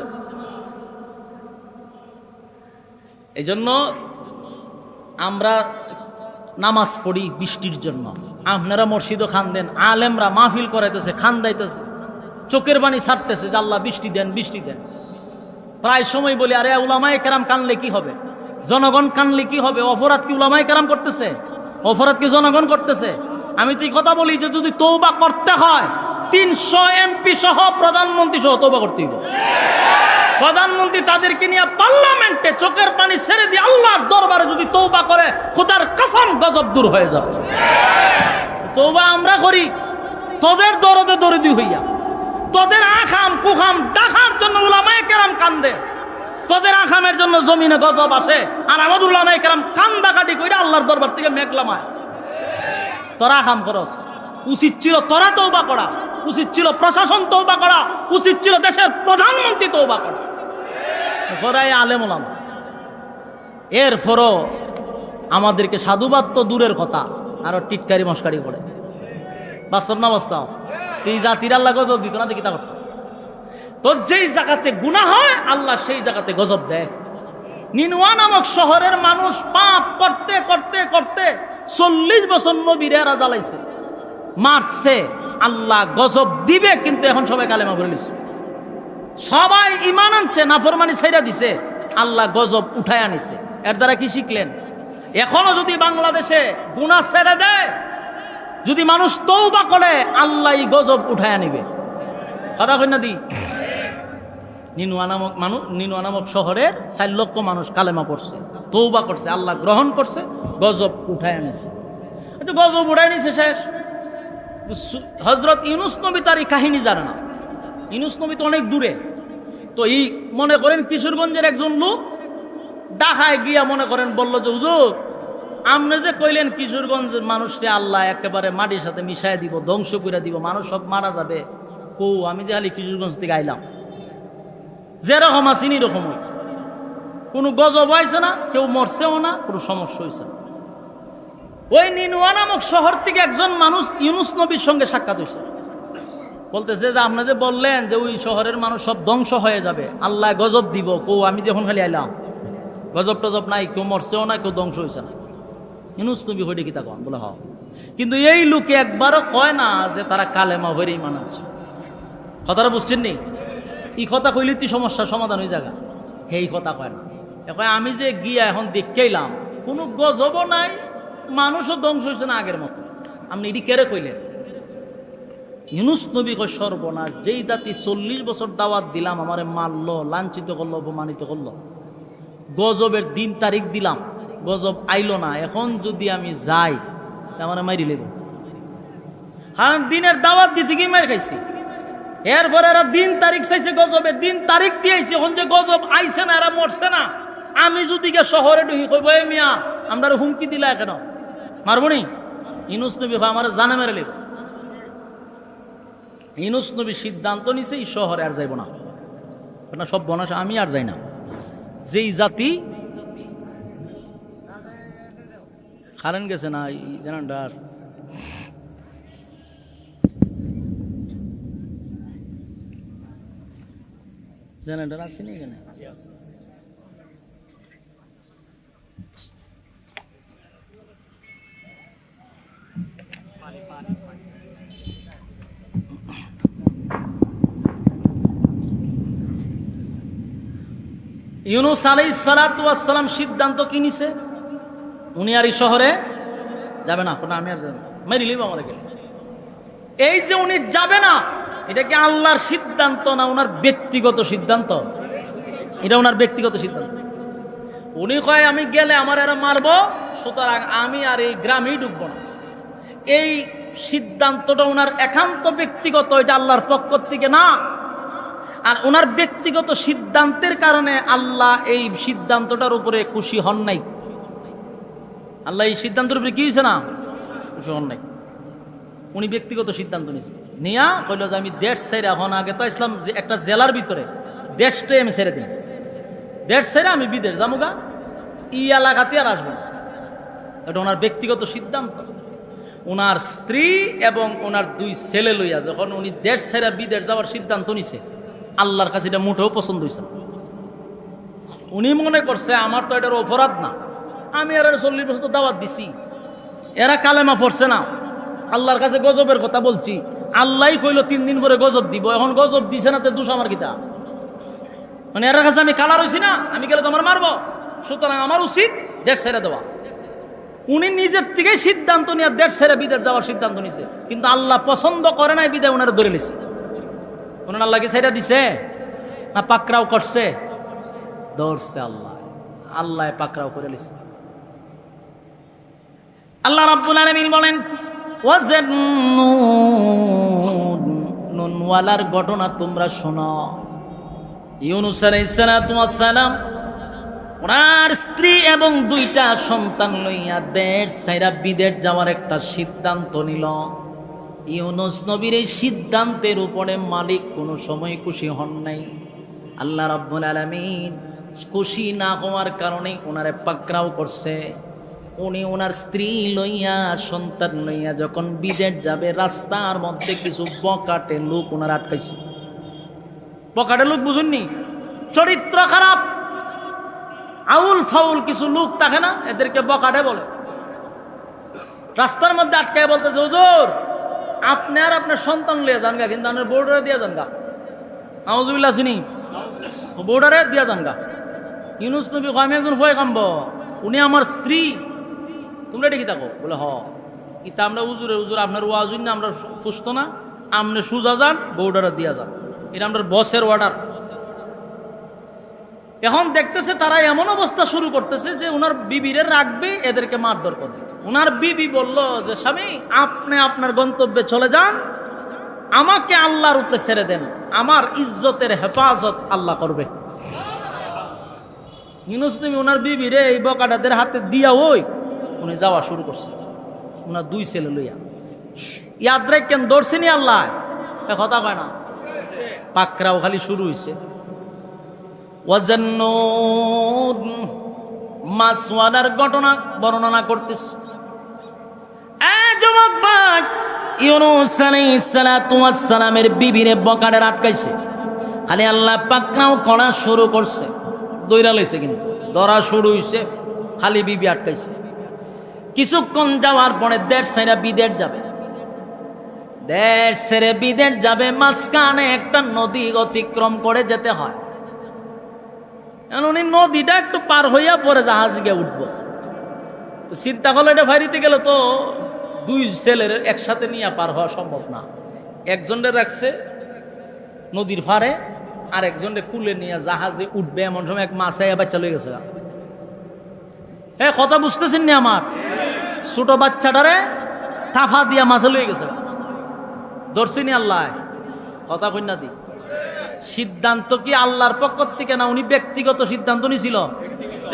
এই জন্য আমরা নামাজ পড়ি বৃষ্টির জন্য। আপনারা মসজিদও খান দেন, আলেমরা মাহফিল করাইতেছে, খান দাইতেছে, চোখের পানি ছাড়তেছে যে আল্লাহ বৃষ্টি দেন, বৃষ্টি দেন। প্রায় সময় বলি, আরে উলামায়ে কেরাম কানলে কি হবে? জনগণ কানলে কি হবে? অপরাধ কি উলামায়ে কেরাম করতেছে? অপরাধ কি জনগণ করতেছে? আমি তো এই কথা বলি যে যদি তওবা করতে হয়, 300 এমপি সহ প্রধানমন্ত্রী সহ তওবা করতে হবে। প্রধানমন্ত্রী তাদেরকে নিয়ে পার্লামেন্টে চোখের পানি ছেড়ে দিয়ে আল্লাহর দরবারে যদি তওবা করে, খোদার কসম গজব দূর হয়ে যাবে। তওবা আমরা করি তোদের দরদে দরদি হইয়া, তোদের আখাম কুখাম ডাকার জন্য উলামায়ে কেরাম কান্দে, তোদের আখামের জন্য জমিনে গজব আসে, আর আমাদের উলামায়ে কেরাম কান্দাকাটি কইরা আল্লাহর দরবার থেকে মেঘলামায়। তোরা আখাম করস, উচিত ছিল তোরা তওবা করা, উচিত ছিল প্রশাসন তওবা করা, উচিত ছিল দেশের প্রধানমন্ত্রী তওবা করা, করাই আলেম ওলামা। এরপরও আমাদেরকে সাধুবাদ তো দূরের কথা, আরো টিটকারি মস্কারি করে। বাস্তব না বাস্তব? এই জাতির আল্লাহ গজব দিত না, দেখি তা করত। তো যেই জায়গাতে গুনাহ হয় আল্লাহ সেই জায়গাতে গজব দেয়। নিনুয়া নামক শহরের মানুষ পাপ করতে করতে করতে 40 বছর নবীরা জ্বালাইছে, মারছে, আল্লাহ গজব দিবে, কিন্তু এখন সবাই কালেমা পড়ে নিছে, সবাই ঈমান আনছে, নাফরমানি ছাইরা দিছে, আল্লাহ গজব উঠায় আনিছে। এর দ্বারা কি শিখলেন? এখনো যদি বাংলাদেশে গুনাহ ছেড়ে দেয়, যদি মানুষ তওবা করে, আল্লাহ গজব উঠায় আনিবে। কথা কই না দি? নিনুয়া নামক শহরের 4 লক্ষ মানুষ কালেমা পড়ছে, তওবা করছে, আল্লাহ গ্রহণ করছে, গজব উঠায় আনিছে। আচ্ছা, গজব উঠায় নিছে শেষ। হযরত ইউনূস নবী তার এই কাহিনী জানে না। ইউনূস নবী তো অনেক দূরে। তো এই মনে করেন কিশোরগঞ্জের একজন লোক ঢাকায় গিয়া মনে করেন বলল যে হুজুর, আপনি যে কইলেন কিশোরগঞ্জের মানুষকে আল্লাহ একেবারে মাটির সাথে মিশাই দিব, ধ্বংস করে দিব, মানুষ সব মারা যাবে, আমি যে খালি কিশোরগঞ্জ থেকে আইলাম, যেরকম আসিনি রকম, কোনো গজব হয়েছে না, কেউ মরছেও না, কোনো সমস্যা হয়েছে না। ওই নিনুয়া নামক শহর থেকে একজন মানুষ ইউনূস নবীর সঙ্গে সাক্ষাৎ হয়েছে, বলতেছে যে আপনি যে বললেন যে ওই শহরের মানুষ সব ধ্বংস হয়ে যাবে, আল্লাহ গজব দিব, আমি যখন খালি আইলাম, গজব টজব নাই, কেউ মরছেও না, কেউ ধ্বংস হয়েছে না। ইউনূস নবী হইলে কি তা কন? বলে হ। কিন্তু এই লোকে একবারও কয় না যে তারা কালেমা হইরে ঈমান আনছে। কথাটা বুঝছেন নি? এই কথা কইলে তুই সমস্যার সমাধান হয়ে যাগা, এই কথা কয় না। এখন আমি যে গিয়া এখন দেখেইলাম, কোনো গজবও নাই, মানুষও ধ্বংস হয়েছে না আগের মতো, আপনি এটি কেড়ে কইলেন? ইউনূস নবী কয় সর্বনাশ, যেই জাতি 40 বছর দাওয়াত দিলাম, আমারে মারলো, লাঞ্ছিত করলো, অপমানিত করলো, গজবের দিন তারিখ দিলাম, গজব আইলো না, এখন যদি আমি যাই আমার মাইরি লেব। কারণ দিনের দাওয়াত দিতে গিয়ে মার খাইছি, এরপরে এরা দিন তারিখ চাইছে, গজবের দিন তারিখ দিয়েছে, এখন যে গজব আইছে না, এরা মরছে না, আমি যদি গে শহরে ঢুকি কইব এ মিয়া আমরা হুমকি দিলা কেন, মারবনি? ইউনূস নবী আমার জানে মেরে লেব। ইউনূস নবী সিদ্ধান্ত নিছে এই শহরে আর যাইব না, সব বনাস আমি আর যাই না। যেই জাতি কারেন্ট গেছে না জেনারেটর, জেনারেটর আছে না এখানে? ইউনূস আলাইহিস সালাতু ওয়াস সালাম সিদ্ধান্ত কি নিছে? উনি আর এই শহরে যাবে না, আমি আর যাব মেরে লিব আমাকে। এই যে উনি যাবে না, এটা কি আল্লাহর সিদ্ধান্ত না ওনার ব্যক্তিগত সিদ্ধান্ত? এটা ওনার ব্যক্তিগত সিদ্ধান্ত। উনি কয় আমি গেলে আমার এরা মারবো, সুতরাং আমি আর এই গ্রামেই ঢুকবো না। এই সিদ্ধান্তটা ওনার একান্ত ব্যক্তিগত, এটা আল্লাহর পক্ষ থেকে না। আর ওনার ব্যক্তিগত সিদ্ধান্তের কারণে আল্লাহ এই সিদ্ধান্তটার উপরে খুশি হন নাই। আল্লাহ এই সিদ্ধান্তের উপরে কি হয়েছে না? খুশি হন নাই। উনি ব্যক্তিগত সিদ্ধান্ত নিয়েছে, নিয়া কইল যে আমি দেশ ছেড়ে, এখন আগে তো ইসলাম যে একটা জেলার ভিতরে, দেশটাই আমি ছেড়ে দিই, দেশ ছেড়ে আমি বিদেশ যামুগা, এই এলাকাতে আর আসবো না। এটা ওনার ব্যক্তিগত সিদ্ধান্ত। ওনার স্ত্রী এবং ওনার 2 ছেলে লইয়া যখন উনি দেশ ছেড়ে বিদেশ যাওয়ার সিদ্ধান্ত নিছে, আল্লাহর কাছে এটা মোটেও পছন্দ হয়েছে না। উনি মনে করছে আমার তো এটার অপরাধ না, আমি আর 40 বছর তো দাওয়াত দিছি, এরা কালেমা পড়ছে না, আল্লাহর কাছে গজবের কথা বলছি, আল্লাহই কইল 3 দিন পরে গজব দিব, এখন গজব দিছে না, তো দোষ আমার কিতা? মানে এর কাছে আমি কালার হইছি না, আমি গেলে তো আমার মারবো, সুতরাং আমার উচিত দেশ ছেড়ে দেওয়া। উনি নিজের থেকে সিদ্ধান্ত নিয়ে দেশ ছেড়ে বিদেশ যাওয়ার সিদ্ধান্ত নিছে, কিন্তু আল্লাহ পছন্দ করে নাই বিদায় ওনারা ধরে নিছে। ওনার আল্লাহকে ছেড়ে দিছে না পাকড়াও করছে? ধরছে আল্লাহ, আল্লাহ পাকড়াও করে নিছে। আল্লাহ রাব্বুল আলামিন বলেন ওয়াজান্নুন, নুনওয়ালার ঘটনা তোমরা শোনো। ইউনূস আলাইহিস সালাতু ওয়াস সালাম ওনার স্ত্রী এবং 2টা সন্তান লইয়া দেশ ছাইরা বিদেশ যাওয়ার একটা সিদ্ধান্ত নিল। ইউনূস নবীর এই সিদ্ধান্তের উপরে মালিক কোনো সময় খুশি হন নাই। আল্লাহ রাব্বুল আলামিন খুশি না হওয়ার কারণে ওনারে পাকড়াও করছে। উনি ওনার স্ত্রী লইয়া সন্তান লইয়া যখন বিদেশ যাবে, রাস্তার মধ্যে কিছু বকাটে লোক ওনার আটকাইছে। বকাটে লোক বুঝুননি, চরিত্র খারাপ, আউল ফাউল কিছু লোক থাকে না, এদেরকে বকাটে বলে। রাস্তার মধ্যে আটকায় বলতেছে, হুজুর আপনি আর আপনার সন্তান লিয়ে যান গা, কিন্তু আপনার বউডারে দিয়া যান গা। আউযুবিল্লাহ শুনি, বউডারে দিয়া যান গা। ইউনূস নবী কয়, আমি একজন ভয় কামব, উনি আমার স্ত্রী, তোমরা দেখি থাকো। বলে হ, ইতা আমরা হুজুরে, হুজুর আপনার ওয়াজ না আমরা সুস্থ না, আপনি সুজা যান, বউডারে দিয়া যান, এটা আমরা বসের অর্ডার। এখন দেখতেছে তারা এমন অবস্থা শুরু করতেছে যে ওনার বিবিরে রাখবে, এদেরকে মারধর করে। ওনার বিবি বলল যে স্বামী আপনি আপনার গন্তব্যে চলে যান, আমাকে আল্লাহর উপরে ছেড়ে দেন, আমার ইজ্জতের হেফাজত আল্লাহ করবে। ইউনূস নবী ওনার বিবিরে এই বকাটাদের হাতে দিয়া উনি যাওয়া শুরু করছে, ওনার 2 ছেলে লইয়া। ইয়াদ রাখেন দর্শিনী আল্লাহ কথা কয় না, পাকড়াও খালি শুরু হয়েছে। ওয়াজান্নুন, মাছওয়ালার ঘটনা বর্ণনা করতেছে। যুবক ভাই, ইউনূস আলাইহিস সালাতু ওয়াস সালামের বিবিরে বকাটে আটকাইছে, খালি আল্লাহ পাকড়াও করা শুরু করছে। দইরা লইছে, কিন্তু ধরা শুরু হইছে, খালি বিবি আটকাইছে। কিছুক্ষণ যাওয়ার পরে দেশ ছেড়ে বিদেশ যাবে। দেশ ছেড়ে বিদেশ যাবে, মাঝখানে একটা নদী অতিক্রম করে যেতে হয়। উনি নদীটা একটু পার হইয়া পরে জাহাজ গিয়ে উঠবো। তো চিন্তা করলো, এটা ফাইরিতে গেলে তো 2 ছেলের একসাথে নিয়ে পার হওয়া সম্ভব না। একজনের রাখছে নদীর পারে, আর একজনে কুলে নিয়ে জাহাজে উঠবে। এমন সময় এক মাছাইয়া বাচ্চা লয়ে গেছে। হ্যাঁ, কথা বুঝতেছেন না আমার? ছোট বাচ্চাটারে তাফা দিয়া মাছে লয়ে গেছে। ধরছিনি আল্লাহ, কথা কন্যা দি। সিদ্ধান্ত কি আল্লাহর পক্ষ থেকে না উনি ব্যক্তিগত সিদ্ধান্ত নিয়েছিল?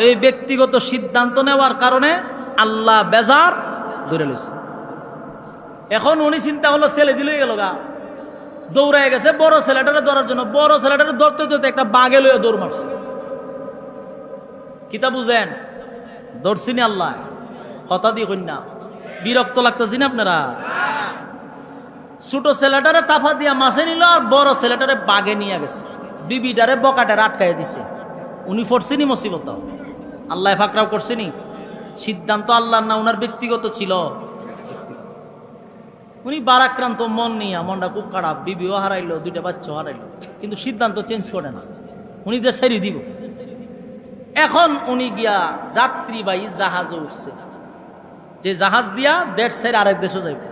এই ব্যক্তিগত সিদ্ধান্ত নেওয়ার কারণে আল্লাহ বেজার ধরে লইছে। এখন উনি চিন্তা হলো ছেলে দিলেই গেল গা, দৌড়ায় গেছে বড় ছেলেটারে ধরার জন্য। বড় ছেলেটারে ধরতে ধরতে একটা বাঘে লইয়া দৌড় মারছে। কিতা বুঝেন? ধরছিনি আল্লাহ, কথা দিয়ে কন্যা। বিরক্ত লাগতেছি না আপনারা? ছোট ছেলেটারে তাফা দিয়া মাছে নিল, আর বড় ছেলেটারে বাঘে নিয়ে গেছে। বিবিটারে বকাটে আটকাই দিছে। উনি পড়ছিনি মুসিবত, আল্লাহ ফাকরাও করছিনি। সিদ্ধান্ত আল্লাহর না উনার ব্যক্তিগত ছিল। উনি বারাক্রান্ত মন নিয়ে, মনটা খুব খারাপ, বিবিও হারাইলো, 2টা বাচ্চাও হারাইলো, কিন্তু সিদ্ধান্ত চেঞ্জ করে না। উনি দেশ ছেড়ে দিব। এখন উনি গিয়া যাত্রীবাহী জাহাজে উঠছে, যে জাহাজ দিয়া দেশ ছেড়ে আরেক দেশে যাইবে।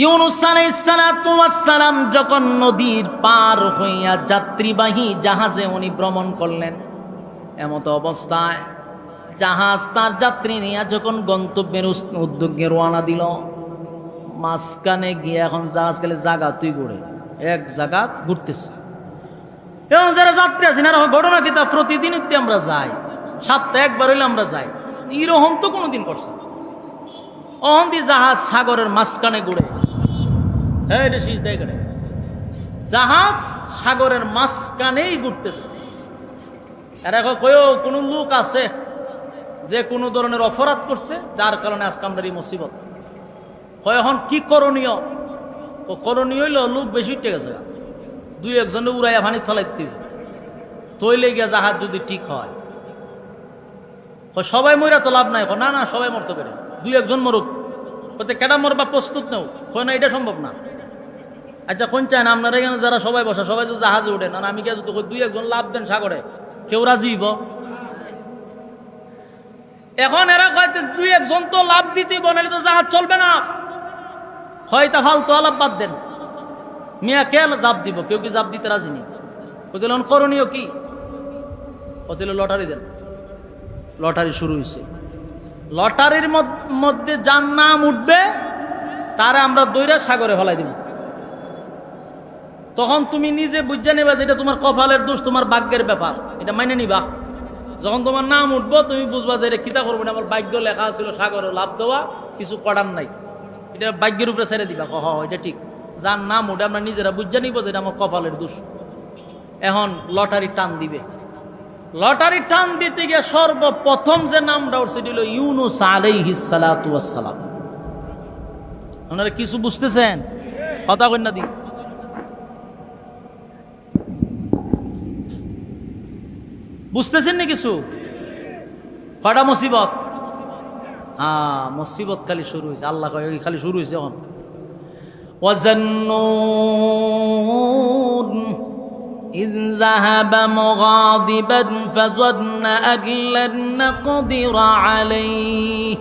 ইউনূস আলাইহিস সালাতু ওয়াস সালাম যখন নদীর পার হইয়া যাত্রীবাহী জাহাজে উনি ভ্রমণ করলেন, এমত অবস্থায় জাহাজ তার যাত্রী নিয়ে যখন গন্তব্যের উদ্যোগে রওনা দিল, মাঝখানে গিয়ে এখন জাহাজ গেলে জায়গা তুই ঘুরে এক জায়গা ঘুরতেছে। এবং যারা যাত্রী আছেন আর ঘটনা কি তা প্রতিদিন আমরা যাই, সপ্তাহে একবার হইলে আমরা যাই, এরকম তো কোনোদিন করছে। অহন্তি জাহাজ সাগরের মাঝখানে ঘুরে, হ্যাঁ রে শীষ দেয় করে জাহাজ সাগরের মাঝখানেই ঘুরতেছে। আর এখন কয়েও কোনো লোক আছে যে কোনো ধরনের অপরাধ করছে, যার কারণে আজকে আমরা এই মুসিবত হয়। এখন কি করণীয়? করণীয় হইল লোক বেশি উঠে গেছে, 2-1 জনে উড়াইয়া পানি ফেলাইতে তৈলে গিয়া জাহাজ যদি ঠিক হয়। সবাই মরা তো লাভ নাই। না না, সবাই মরতে পারে, 2-1 জন মরুক। কত কেডা মরবা প্রস্তুত নেও, হয় না, এটা সম্ভব না। আচ্ছা কোন চায় না আপনারা এখানে যারা সবাই বসা, সবাই যদি জাহাজে উঠে না, আমি কে যদি 2-1 জন লাভ দেন সাগরে, কেউ রাজি হইব? এখন এরা কয়তে 2-1 জন তো লাভ দিতে বনালে তো জাহাজ চলবে না, হয়তো ফালতু আলাপ বাদ দেন। মিয়া কে জাপ দিব? কেউ কি জাপ দিতে রাজি নেই। কইল করণীয় কি? কইল লটারি দেন। লটারি শুরু হয়েছে। লটারির মধ্যে যার নাম উঠবে তারে আমরা দইরা সাগরে ফেলাই দিব। তখন তুমি নিজে বুঝে নেবা যে এটা তোমার কপালের দোষ, তোমার ভাগ্যের ব্যাপার, এটা মাইনে নিবা। যখন তোমার নাম উঠবো তুমি বুঝবা যে এটা কিতা করবো না, আমার ভাগ্য লেখা ছিল সাগরে লাভ দেওয়া, কিছু করার নাই, এটা ভাগ্যের উপরে ছেড়ে দিবা। এটা ঠিক, যার নাম উঠে আমরা নিজেরা বুঝে নিব যে এটা আমার কপালের দোষ। এখন লটারি টান দিবে, লটারি টান দিতে গিয়ে সর্বপ্রথম যে নামটা উঠছে সেটা হলো ইউনুস আলাইহিস সালাতু ওয়াস সালাম। আপনারা কিছু বুঝতেছেন? কথা কই না দি বুঝতেছেন না কিছু? কটা মুসিবত, মুসিবত খালি শুরু হয়েছে। আল্লাহ খালি শুরু হয়েছে এখন। ওয়াজান্নুন إذ ذهب مغاضبا فظن أن لن نقدر عليه।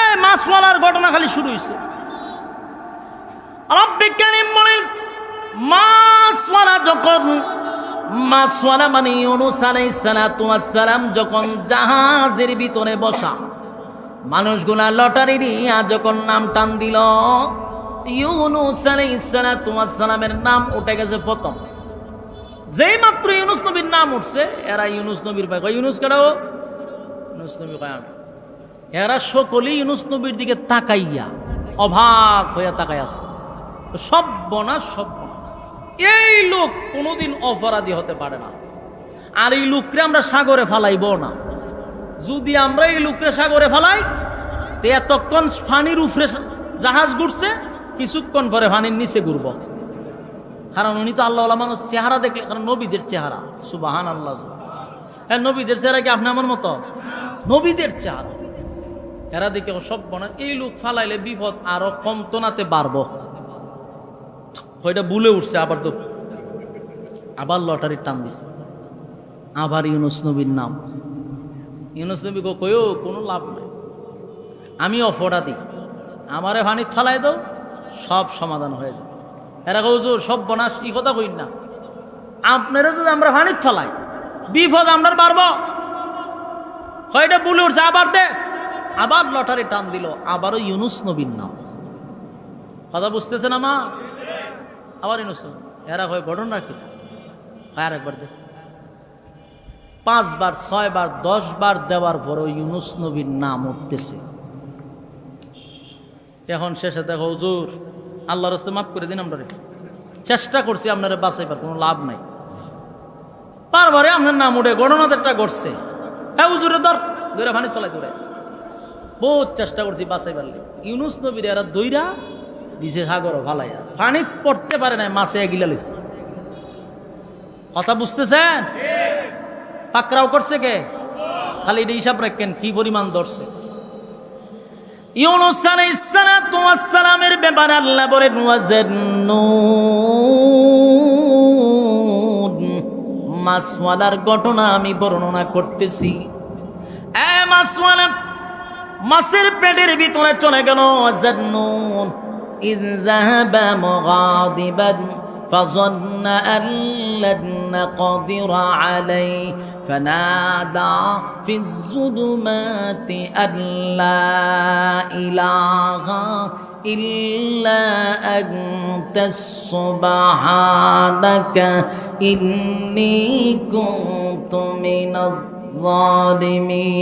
এই মাছওয়ালার ঘটনা খালি শুরু হয়েছে। রব্বুল কারীম বলেন, মাছওয়ালা মানে ইউনুস আলাইহিস সালাতু ওয়াস সালাম যখন জাহাজের ভিতরে বসা, মানুষগুলা লটারি দিয়া যখন নাম টান দিল, ইউনুস আলাইহিস সালাতু ওয়াস সালামের নাম উঠে গেছে প্রথম। যেই মাত্র ইউনুস নবীর নাম উঠছে, এরা ইউনুস নবীর পায়, ইউনুস কেডাও? ইউনুস নবী কয় আমি। এরা সকলেই ইউনুস নবীর দিকে তাকাইয়া অবাক হইয়া তাকাই আছে। সর্বনাশ, সর্বনাশ, এই লোক কোনোদিন অপরাধী হতে পারে না। আর এই লোককে আমরা সাগরে ফালাইব না। যদি আমরা এই লোককে সাগরে ফালাই, তো এতক্ষণ পানির উপরে জাহাজ ঘুরছে, কিছুক্ষণ পরে পানির নিচে ঘুরব। কারণ উনি তো আল্লাহ মানুষ, চেহারা দেখলে, কারণ নবীদের চেহারা, সুবহান আল্লাহ। হ্যাঁ, নবীদের চেহারা কি আপনি আমার মতো? নবীদের চেহারা। এরা দেখে সব বনা, এই লোক ফালাইলে বিপদ আরো কম তোনাতে বাড়বো। কয়টা বুলে উঠছে, আবার লটারি টান দিছে, আবার ইউনুস নবীর নাম। ইউনুস নবী কয়ও কোনো লাভ নাই, আমি অপরাধী, আমারে পানিত ফালাই দাও, সব সমাধান হয়ে যাবে। এরা হুজুর সব বনাস, ই কথা কইন না, আপনারা যদি আমরা পানিত ফালাই বিপদ আমরা বাড়বো। কয়টা বুলে উঠছে, আবার লটারি টান দিল, আবারও ইউনুস নবীর নাম। কথা বুঝতেছেন আমার? আবার ইউনুস। এরা কয় ঘটনা কি? আর একবার দে, 5 বার 6 বার 10 বার দেওয়ার পরও ইউনুস নবীর নাম উঠতেছে। এখন শেষে দেখো হুজুর আল্লাহর রাস্তায় মাফ করে দিন, আমরা চেষ্টা করছি আপনারা বাঁচাইবার, কোনো লাভ নাই। বারবারে আপনার নাম উঠে ঘটনাটা ঘটছে। হ্যাঁ হুজুরে দৌড়ে পানি চলাই দৌড়ে, বহুত চেষ্টা করছি বাঁচাইবার। ইউনুস নবীর এরা দইরা দিছে সাগর ভালাইয়া, পানিত পড়তে পারে না, মাছে গিলা লইছে। কথা বুঝতেছেন? পাকড়াও করছে কে? খালি এটা হিসাব রাখেন কি পরিমাণ ধরছে। ইউনুস আলাইহিস সালাতু ওয়াস সালামের ব্যাপারে আল্লাহ বলেন, ওয়াজান্নুন, মাছওয়ালার ঘটনা আমি বর্ণনা করতেছি। মাছওয়ালা মাছের পেটের ভিতরে চলে গেল। ওয়াজান্নুন ইয যাহাবা মুগাদিবান فظن أن لن نقدر عليه فنادى في الظلمات أن لا إله إلا أنت سبحانك إني كنت من الظالمين।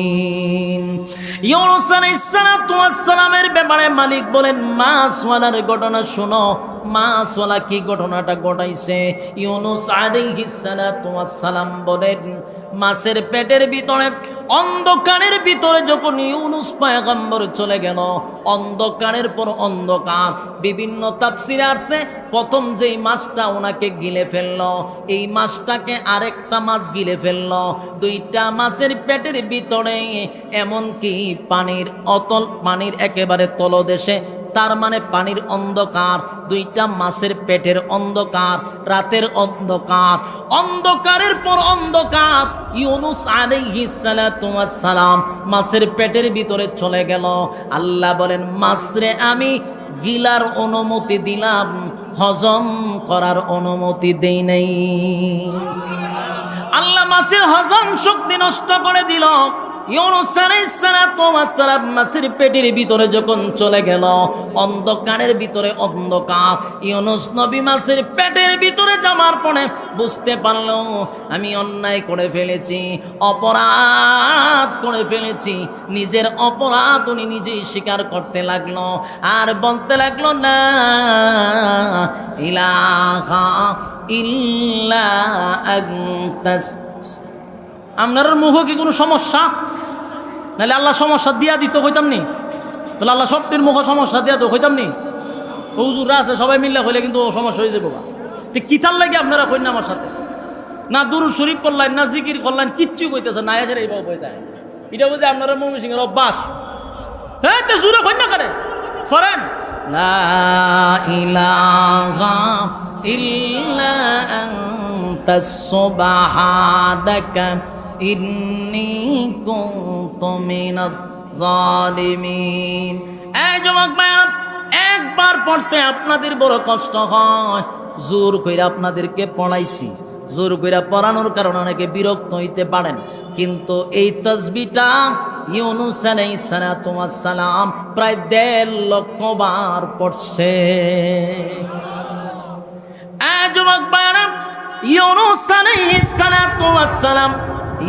ইউনুস আলাইহিস সালাতু ওয়াস সালামের ব্যাপারে মালিক বলেন, মাছওয়ালার ঘটনা শোনো। মাছওয়ালা কি ঘটনাটা ঘটাইছে? ইউনুস আলাইহিস সালাতু ওয়াস সালাম বলেন, মাছের পেটের ভিতরে অন্ধকারের ভিতরে যখন ইউনুস পয়গম্বর চলে গেল, অন্ধকারের পর অন্ধকার। বিভিন্ন তাফসিরে আসছে, প্রথম যেই মাছটা ওনাকে গিলে ফেললো, এই মাছটাকে আরেকটা মাছ গিলে ফেললো। 2টা মাছের পেটের ভিতরে এমনকি পানির একেবারে তলদেশে, তার মানে পানির অন্ধকার। 2টা মাছের পেটের অন্ধকার, রাতের অন্ধকার, অন্ধকারের পর অন্ধকার। ইউনুস আলাইহিস সালাতু ওয়াস সালাম মাছের পেটের ভিতরে চলে গেল। আল্লাহ বলেন, মাছরে আমি গিলার অনুমতি দিলাম, হজম করার অনুমতি দেই নাই। আল্লাহ মাছের হজম শক্তি নষ্ট করে দিল। ইউনূস আলাইহিস সালাতু ওয়াস সালাম মাছের পেটের ভিতরে যখন চলে গেল, অন্ধকারের ভিতরে অন্ধকার, ইউনূস নবী মাছের পেটের ভিতরে যাওয়ার পরে বুঝতে পারল আমি অন্যায় করে ফেলেছি, অপরাধ করে ফেলেছি। নিজের অপরাধ উনি নিজেই স্বীকার করতে লাগলো আর বলতে লাগলো, না ইলাহা ইল্লা আনতাস। আপনার মুখ কি কোনো সমস্যা? নাহলে আল্লাহ সমস্যা দিয়া দিত হইতাম নি? বলে আল্লাহ সবটির মুখ সমস্যা দিয়া তো হইতাম নি? হুজুররা আছে সবাই মিল্লা হইলে কিন্তু সমস্যা হয়ে যাবো। তো কিতার লাগে আপনারা কইন না আমার সাথে? না দুরূদ শরীফ পড়লেন, না জিকির করলেন, কিচ্ছু কইতেছে না, এসে এইভাবে কইতে এটা বুঝে আপনারা ময়মনসিংহ সিংহের অভ্যাস। হ্যাঁ তো জুড়ে কইন না করে ফরেন, লা ইলাহা ইল্লা আনতাস সুবহানাকা ইন্নী কুনতু মিনাজ জালিমিন। এই যুবক ভাইরা, একবার পড়তে আপনাদের বড় কষ্ট হয়। জোর কইরা আপনাদেরকে পড়াইছি, জোর কইরা পড়ানোর কারণে অনেকে বিরক্ত হইতে পারেন, কিন্তু এই তাসবিহটা ইউনূস আলাইহিস সালাতু ওয়াস সালাম প্রায় 1.5 লক্ষ বার পড়ছে। যুবক ভাইরা, ইউনূস আলাইহিস সালাতু ওয়াস সালাম,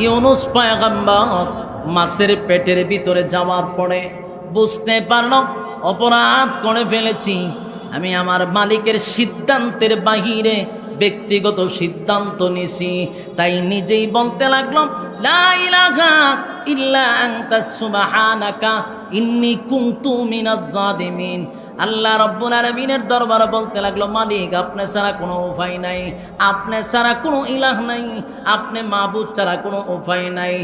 ইউনূস পয়গম্বর মাছের পেটের ভিতরে যাওয়ার পরে বুঝতে পারল অপরাধ করে ফেলেছি, আমি আমার মালিকের সিদ্ধান্তের বাহিরে ব্যক্তিগত সিদ্ধান্ত নিছি। তাই নিজেই বলতে লাগলাম, লা ইলাহা ইল্লা আনতা সুবহানাকা ইন্নী কুনতু মিনাজ জালিমিন। আল্লাহ রাব্বুল আলামিনের দরবারে বলতে লাগলো, মালিক আপনি ছাড়া কোনো উপায় নাই, আপনি ছাড়া কোনো ইলাহ নাই, আপনি মাবুদ ছাড়া কোনো উপায় নাই।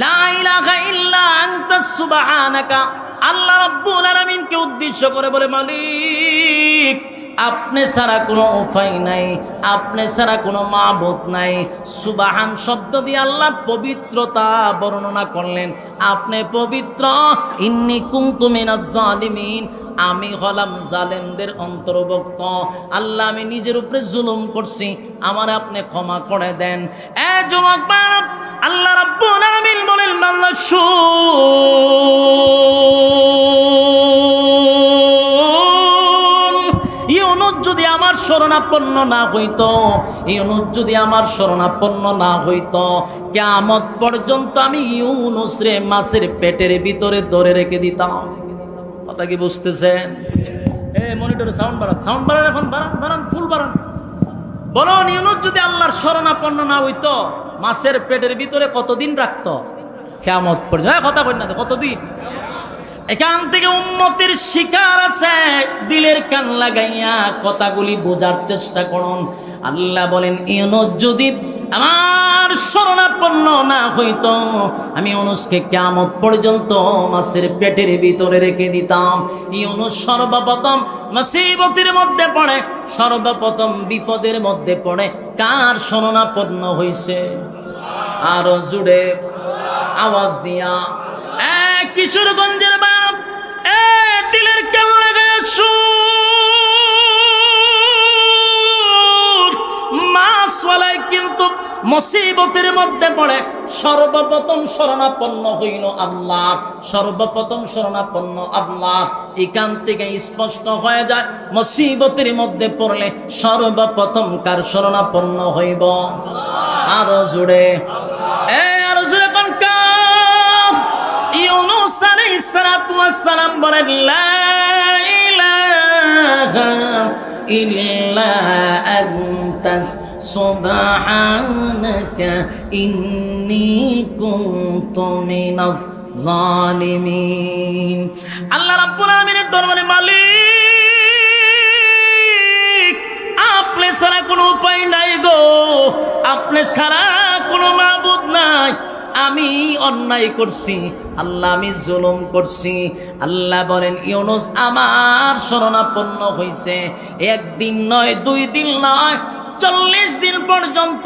লা ইলাহা ইল্লা আনতা সুবহানাকা। আল্লাহ রাব্বুল আলামিনকে উদ্দেশ্য করে বলে, মালিক আপনি ছাড়া কোনো উপায় নাই, আপনি ছাড়া কোনো মাবুদ নাই। সুবহান শব্দ দিয়ে আল্লাহ পবিত্রতা বর্ণনা করলেন, আপনি পবিত্র। ইন্নী কুনতু মিনাজ জালিমিন, আমি হলাম জালেমদের অন্তর্ভুক্ত। আল্লাহ আমি নিজের উপরে জুলুম করছি, আমার আপনি ক্ষমা করে দেন। এ যুবক বাবা, আল্লাহ রাব্বুল আলামিন বলেন, বান্দা ইউনূস যদি আমার শরণাপন্ন না হইতো, ইউনূস যদি আমার শরণাপন্ন না হইতো, কিয়ামত পর্যন্ত আমি ইউনূস রে মাছের পেটের ভিতরে ধরে রেখে দিতাম। কথা কি বুঝতেছেন? মনিটরে সাউন্ড বাড়ান, সাউন্ড বাড়ান, এখন বাড়ান, বাড়ান, ফুল বাড়ান। বলুন, ইউনূস যদি আল্লাহর শরণাপন্ন না হইতো, মাছের পেটের ভিতরে কতদিন রাখতো? কিয়ামত পর্যন্ত। কথা বল না, কতদিন? এখান থেকে উম্মতের শিকার আছে, দিলের কান লাগাইয়া কথাগুলি বোঝার চেষ্টা করুন। আল্লাহ বলেন, ইউনূস যদি আমার শরণাপন্ন না হইতো, আমি ইউনূসকে কিয়ামত পর্যন্ত মাছের পেটের ভিতরে রেখে দিতাম। ইউনূস সর্বপ্রথম মুসিবতের মধ্যে পড়ে, সর্বপ্রথম বিপদের মধ্যে পড়ে কার শরণাপন্ন হইছে? আরো জুড়ে আওয়াজ দিয়া। কিশোরগঞ্জের বাপ, দিলের কান লাগায় মাছওয়ালায় কিন্তু মুসিবতের মধ্যে পড়ে সর্বপ্রথম শরণাপন্ন হইল আল্লাহ, সর্বপ্রথম শরণাপন্ন আল্লাহ। এখান থেকে স্পষ্ট হয়ে যায় মুসিবতের মধ্যে পড়লে সর্বপ্রথম কার শরণাপন্ন হইব? আরো জুড়ে, আরো জুড়ে কোন কার? ইউনূস আলাইহিস সালাতু ওয়াস সালাম বলেন, লা ইলাহা ইল্লা আনতাস সুবহানাকা ইন্নী কুনতু মিনাজ জালিমিন। আল্লাহ রাব্বুল আলামিনের দরবারে, মালিক আপনি ছাড়া কোনো উপায় নাই গো, আপনি ছাড়া কোনো মাবুদ নাই। আমি অন্যায় করছি আল্লাহ, আমি জুলুম করছি। আল্লাহ বলেন, ইউনূস আমার শরণাপন্ন হইছে। একদিন নয়, 2 দিন নয়, 40 দিন পর্যন্ত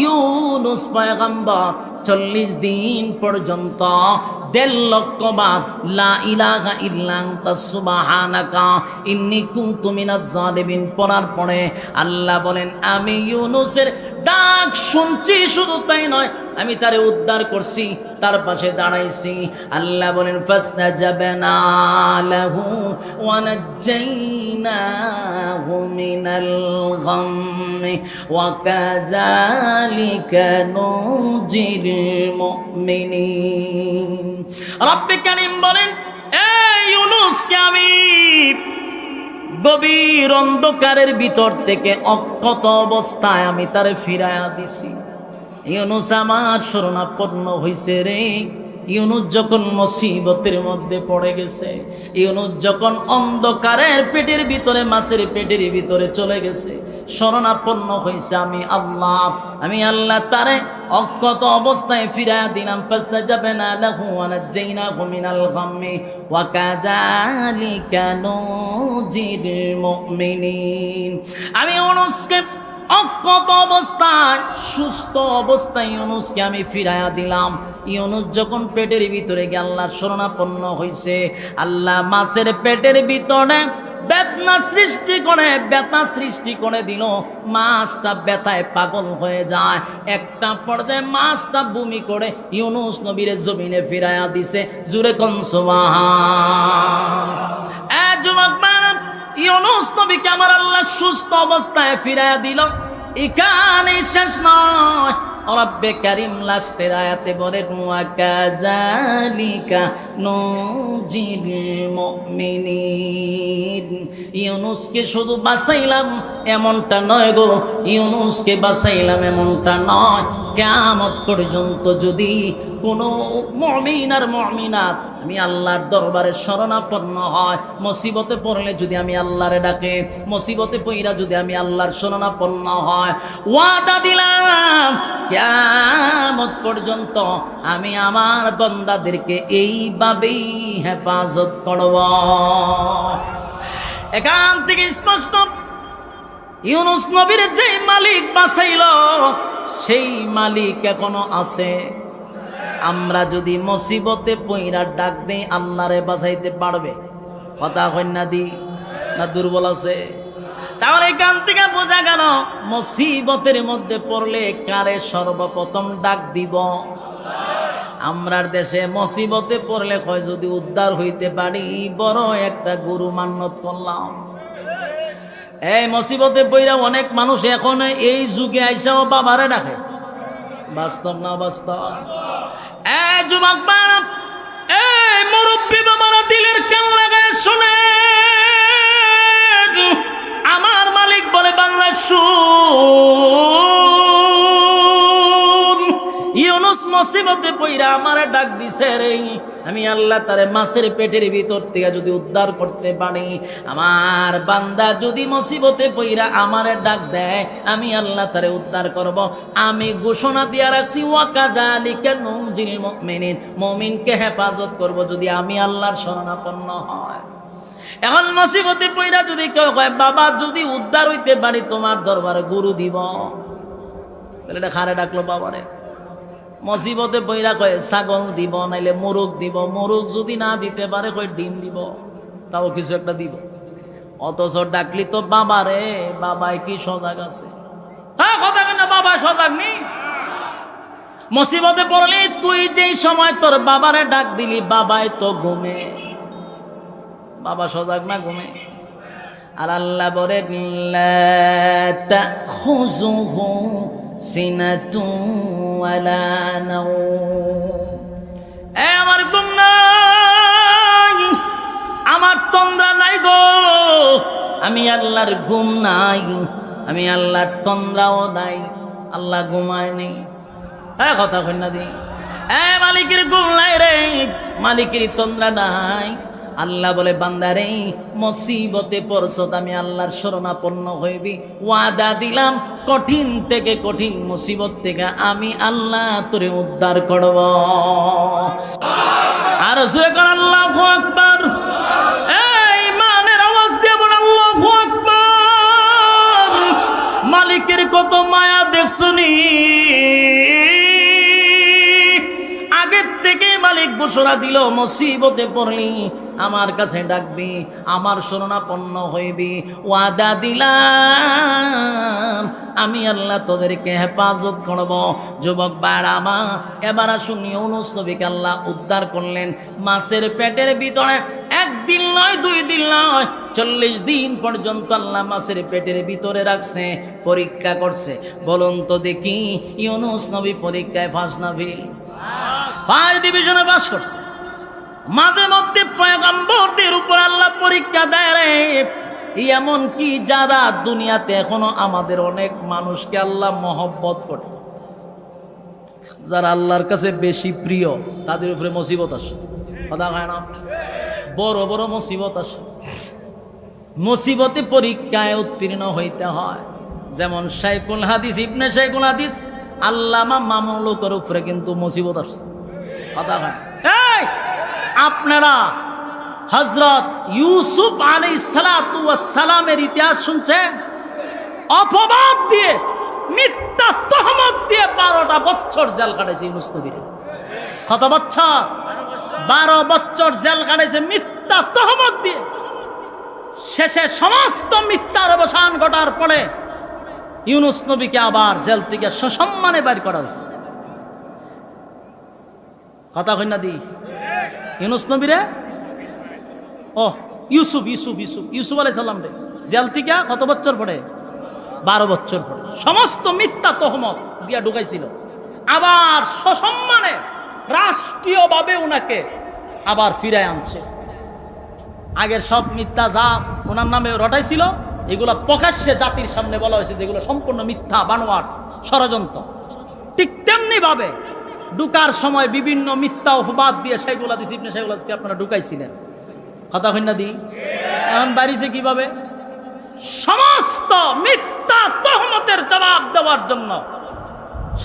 ইউনূস পয়গম্বর 40 দিন পর্যন্ত 1.5 লক্ষ বার লা ইলাহা ইল্লা আনতা সুবহানাকা ইন্নী কুনতু মিনাজ জালিমিন পড়ার পরে আল্লাহ বলেন, আমি ইউনূসের ডাক শুনছি, শুধু তাই নয়, আমি তারে উদ্ধার করছি, তার পাশে দাঁড়াইছি। আল্লাহ বলেন ফাসতাজাবনা লাহু ওয়া নাজ্জাইনাহু মিনাল গাম্মি ওয়া কাযালিকা নুজিল মুমিনিন। রব্বে কারীম বলেন, এই ইউনূসকে আমি গভীর অন্ধকারের ভিতর থেকে অক্ষত অবস্থায় আমি তারে ফিরাইয়া দিছি। ইউনূস আমার শরণাপন্ন হইছে রে। ইউনূস যখন মুসিবতের মধ্যে পড়ে গেছে, ইউনূস যখন অন্ধকারের পেটের ভিতরে, মাছের পেটের ভিতরে চলে গেছে, শরণাপন্ন হইছে আমি আল্লাহ তারে অক্ষত অবস্থায় ফিরাইয়া দিলাম। ফাসতাজাবনা লাহু ওয়া নাজ্জাইনাহু মিনাল গাম্মি ওয়া কাযালিকা নুজিল মুমিনিন। আমি ইউনূসকে অক্ষত অবস্থায়, সুস্থ অবস্থায় ইউনূসকে আমি ফিরাইয়া দিলাম। ইউনূস যখন পেটের ভিতরে গিয়ে আল্লাহর শরণাপন্ন হইছে, আল্লাহ মাছের পেটের ভিতরে বেদনা সৃষ্টি করে দিল। মাছটা ব্যথায় পাগল হয়ে যায়। একটা পর্যায়ে মাছটা বমি করে ইউনূস নবীর জমিনে ফিরাইয়া দিছে। জুরে কোন সুবহান। যুবক বালক, ইউনূস নবীকে আমার আল্লাহ সুস্থ অবস্থায় ফিরাইয়া দিল। এখানে শেষ নয়, রব্বে কারীম লাস্টের আয়াতে বলেন ওয়া কাযালিকা নুজিল মুমিনিন। ইউনূসকে শুধু বাঁচাইলাম এমনটা নয় গো, ইউনূসকে বাঁচাইলাম এমনটা নয়, কিয়ামত পর্যন্ত যদি কোনো মুমিন আর মুমিনাত আমি আল্লাহর দরবারে শরণাপন্ন হয়, মুসিবতে পড়লে যদি আমি আল্লাহরে ডাকে, মুসিবতে পইরা যদি আমি আল্লাহর শরণাপন্ন হয়, ওয়াদা দিলাম কিয়ামত পর্যন্ত আমি আমার বান্দাদেরকে এইভাবেই হেফাজত করব। এখান থেকে স্পষ্ট, ইউনূস নবীর যে মালিক বাঁচাইল সেই মালিক এখনো আছে। আমরা যদি মুসিবতে পইরা ডাক দেই, আল্লাহরে বাঁচাইতে পারবে? কথা কন্যা দি না দুর্বল আছে? তাহলে এখান থেকে বোঝা গেল মুসিবতের মধ্যে পড়লে কারে সর্বপ্রথম ডাক দিব? আমরার দেশে মুসিবতে পড়লে কয় যদি উদ্ধার হইতে পারি বড় একটা গুরু মান্যত করলাম। এই মুসিবতে পইরা অনেক মানুষ এখন এই যুগে আইসাও বাবারে ডাকে। বাস্তব না বাস্তব? এই যুবক বাবা, এই মুরব্বী বাবারা দিলের কান লাগায় শুনে, আমার মালিক বলে বাংলা শুন। ইউনূস মুসিবতে পইরা আমারে ডাক দিছে রে, আমি আল্লাহ তারে মাছের পেটের ভিতর থেকে যদি উদ্ধার করতে পারি, আমার বান্দা যদি মুসিবতে পইরা আমারে ডাক দেয়, আমি আল্লাহ তারে উদ্ধার করব। আমি ঘোষণা দিয়া রাখছি ওয়া কাযালিকা নুজিল মুমিনিন, মুমিনকে হেফাজত করব যদি আমি আল্লাহর শরণাপন্ন হয়। এখন মুসিবতে পইরা যদি কেউ কয় বাবা যদি উদ্ধার হইতে পারি তোমার দরবারে গুরু দিব, তাহলে এটা খারে ডাকলো বাবারে। মুসিবতে পইরা কয় ছাগল দিব, নাইলে মোরগ দিব, মোরগ যদি না দিতে পারে কয় ডিম দিব, তাও কিছু একটা দিব। অথচ ডাকলি তো বাবারে, বাবাই কি সজাগ আছে? হ্যাঁ কথা কেন, বাবা সজাগ নেই? মুসিবতে পড়লি তুই যেই সময় তোর বাবারে ডাক দিলি, বাবাই তো ঘুমে। বাবা সজাগ না ঘুমে? আর আল্লাহ বলেন লা তাখুযুহু সিনাতুন ওয়ালা নাওম। এ আমার ঘুম নাই, আমার তন্দ্রা নাই গো, আমি আল্লাহর ঘুম নাই, আমি আল্লাহর তন্দ্রাও নাই। আল্লাহ ঘুমায় নেই। হ্যাঁ কথা কই না দি? মালিকের ঘুম নাই রে, মালিকের তন্দ্রা নাই। আল্লাহ বলে বান্দারে মুসিবতে পড়ছ, আমি আল্লাহর শরণাপন্ন হইবি, ওয়াদা দিলাম কঠিন থেকে কঠিন মুসিবত থেকে আমি আল্লাহ তোরে উদ্ধার করব। আর জোরে কর আল্লাহু আকবার। এই মানের আওয়াজ দিয়ে বল আল্লাহু আকবার। মালিকের কত মায়া দেখছনি, আগের থেকে মালিক ঘোষণা ঘোষণা দিল, মুসিবতে পড়লি আমার কাছে ডাকবি, আমার শরণাপন্ন হইবি, ওয়াদা দিলাম আমি আল্লাহ তোদেরকে হেফাজত করব। যুবক বাড়ামা, এবার আসুন ইউনূস নবীকে আল্লাহ উদ্ধার করলেন মাছের পেটের ভিতরে। একদিন নয়, 2 দিন নয়, 40 দিন পর্যন্ত আল্লাহ মাছের পেটের ভিতরে রাখছে, পরীক্ষা করছে। বলুন তো দেখি, ইউনূস নবী পরীক্ষায় পাস না ফেল? ফার্স্ট ডিভিশনে পাস করছে। মাঝে মধ্যে পয়গম্বরদের উপর আল্লাহ পরীক্ষা দেয় রে। এমন কি যারা দুনিয়াতে এখনো আমাদের অনেক মানুষকে আল্লাহ মহব্বত করে, যারা আল্লাহর কাছে বেশি প্রিয়, তাদের উপরে মুসিবত আসে। কথা হয় না? বড় বড় মুসিবত আসে। মুসিবতে পরীক্ষায় উত্তীর্ণ হইতে হয়। যেমন শাইখুল হাদিস, ইবনে শাইখুল হাদিস আল্লামা মামুনুলের উপরে কিন্তু মুসিবত আসছে। কথা হয়? এই আপনারা হযরত ইউসুফ আলাইহিস সালাতু ওয়াস সালামের ইতিহাস শুনছেন? অপবাদ দিয়ে, মিথ্যা তহমত দিয়ে 12টা বছর জেল কাটাইছে ইউনূস নবীরে। কত বছর? 12 বছর জেল কাটাইছে মিথ্যা তহমত দিয়ে। শেষে সমস্ত মিথ্যার অবসান ঘটার পরে ইউনূস নবীকে আবার জেল থেকে সসম্মানে বাইর করা হয়েছে। কথা কই না দি? ইউনূস নবীরে ইউসুফ আলাইহিস সালাম রে জেল থেকে কত বছর পরে? 12 বছর পরে সমস্ত মিথ্যা তহমত দিয়া ঢুকাইছিল। আবার সসম্মানে রাষ্ট্রীয়ভাবে উনাকে আবার ফিরায় আনছে। আগের সব মিথ্যা যা ওনার নামে রটাইছিল, এগুলো প্রকাশ্যে জাতির সামনে বলা হয়েছে যেগুলো সম্পূর্ণ মিথ্যা, বানোয়াট, ষড়যন্ত্র। ঠিক তেমনি ভাবে ঢুকার সময় বিভিন্ন মিথ্যা অপবাদ দিয়ে শাইখুল হাদিস ইবনে শাইখুল হাদিসকে আপনারা ঢুকাইছিলেন। কথা কই না দি? এখন বাড়িছে কিভাবে? সমস্ত মিথ্যা তহমতের জবাব দেওয়ার জন্য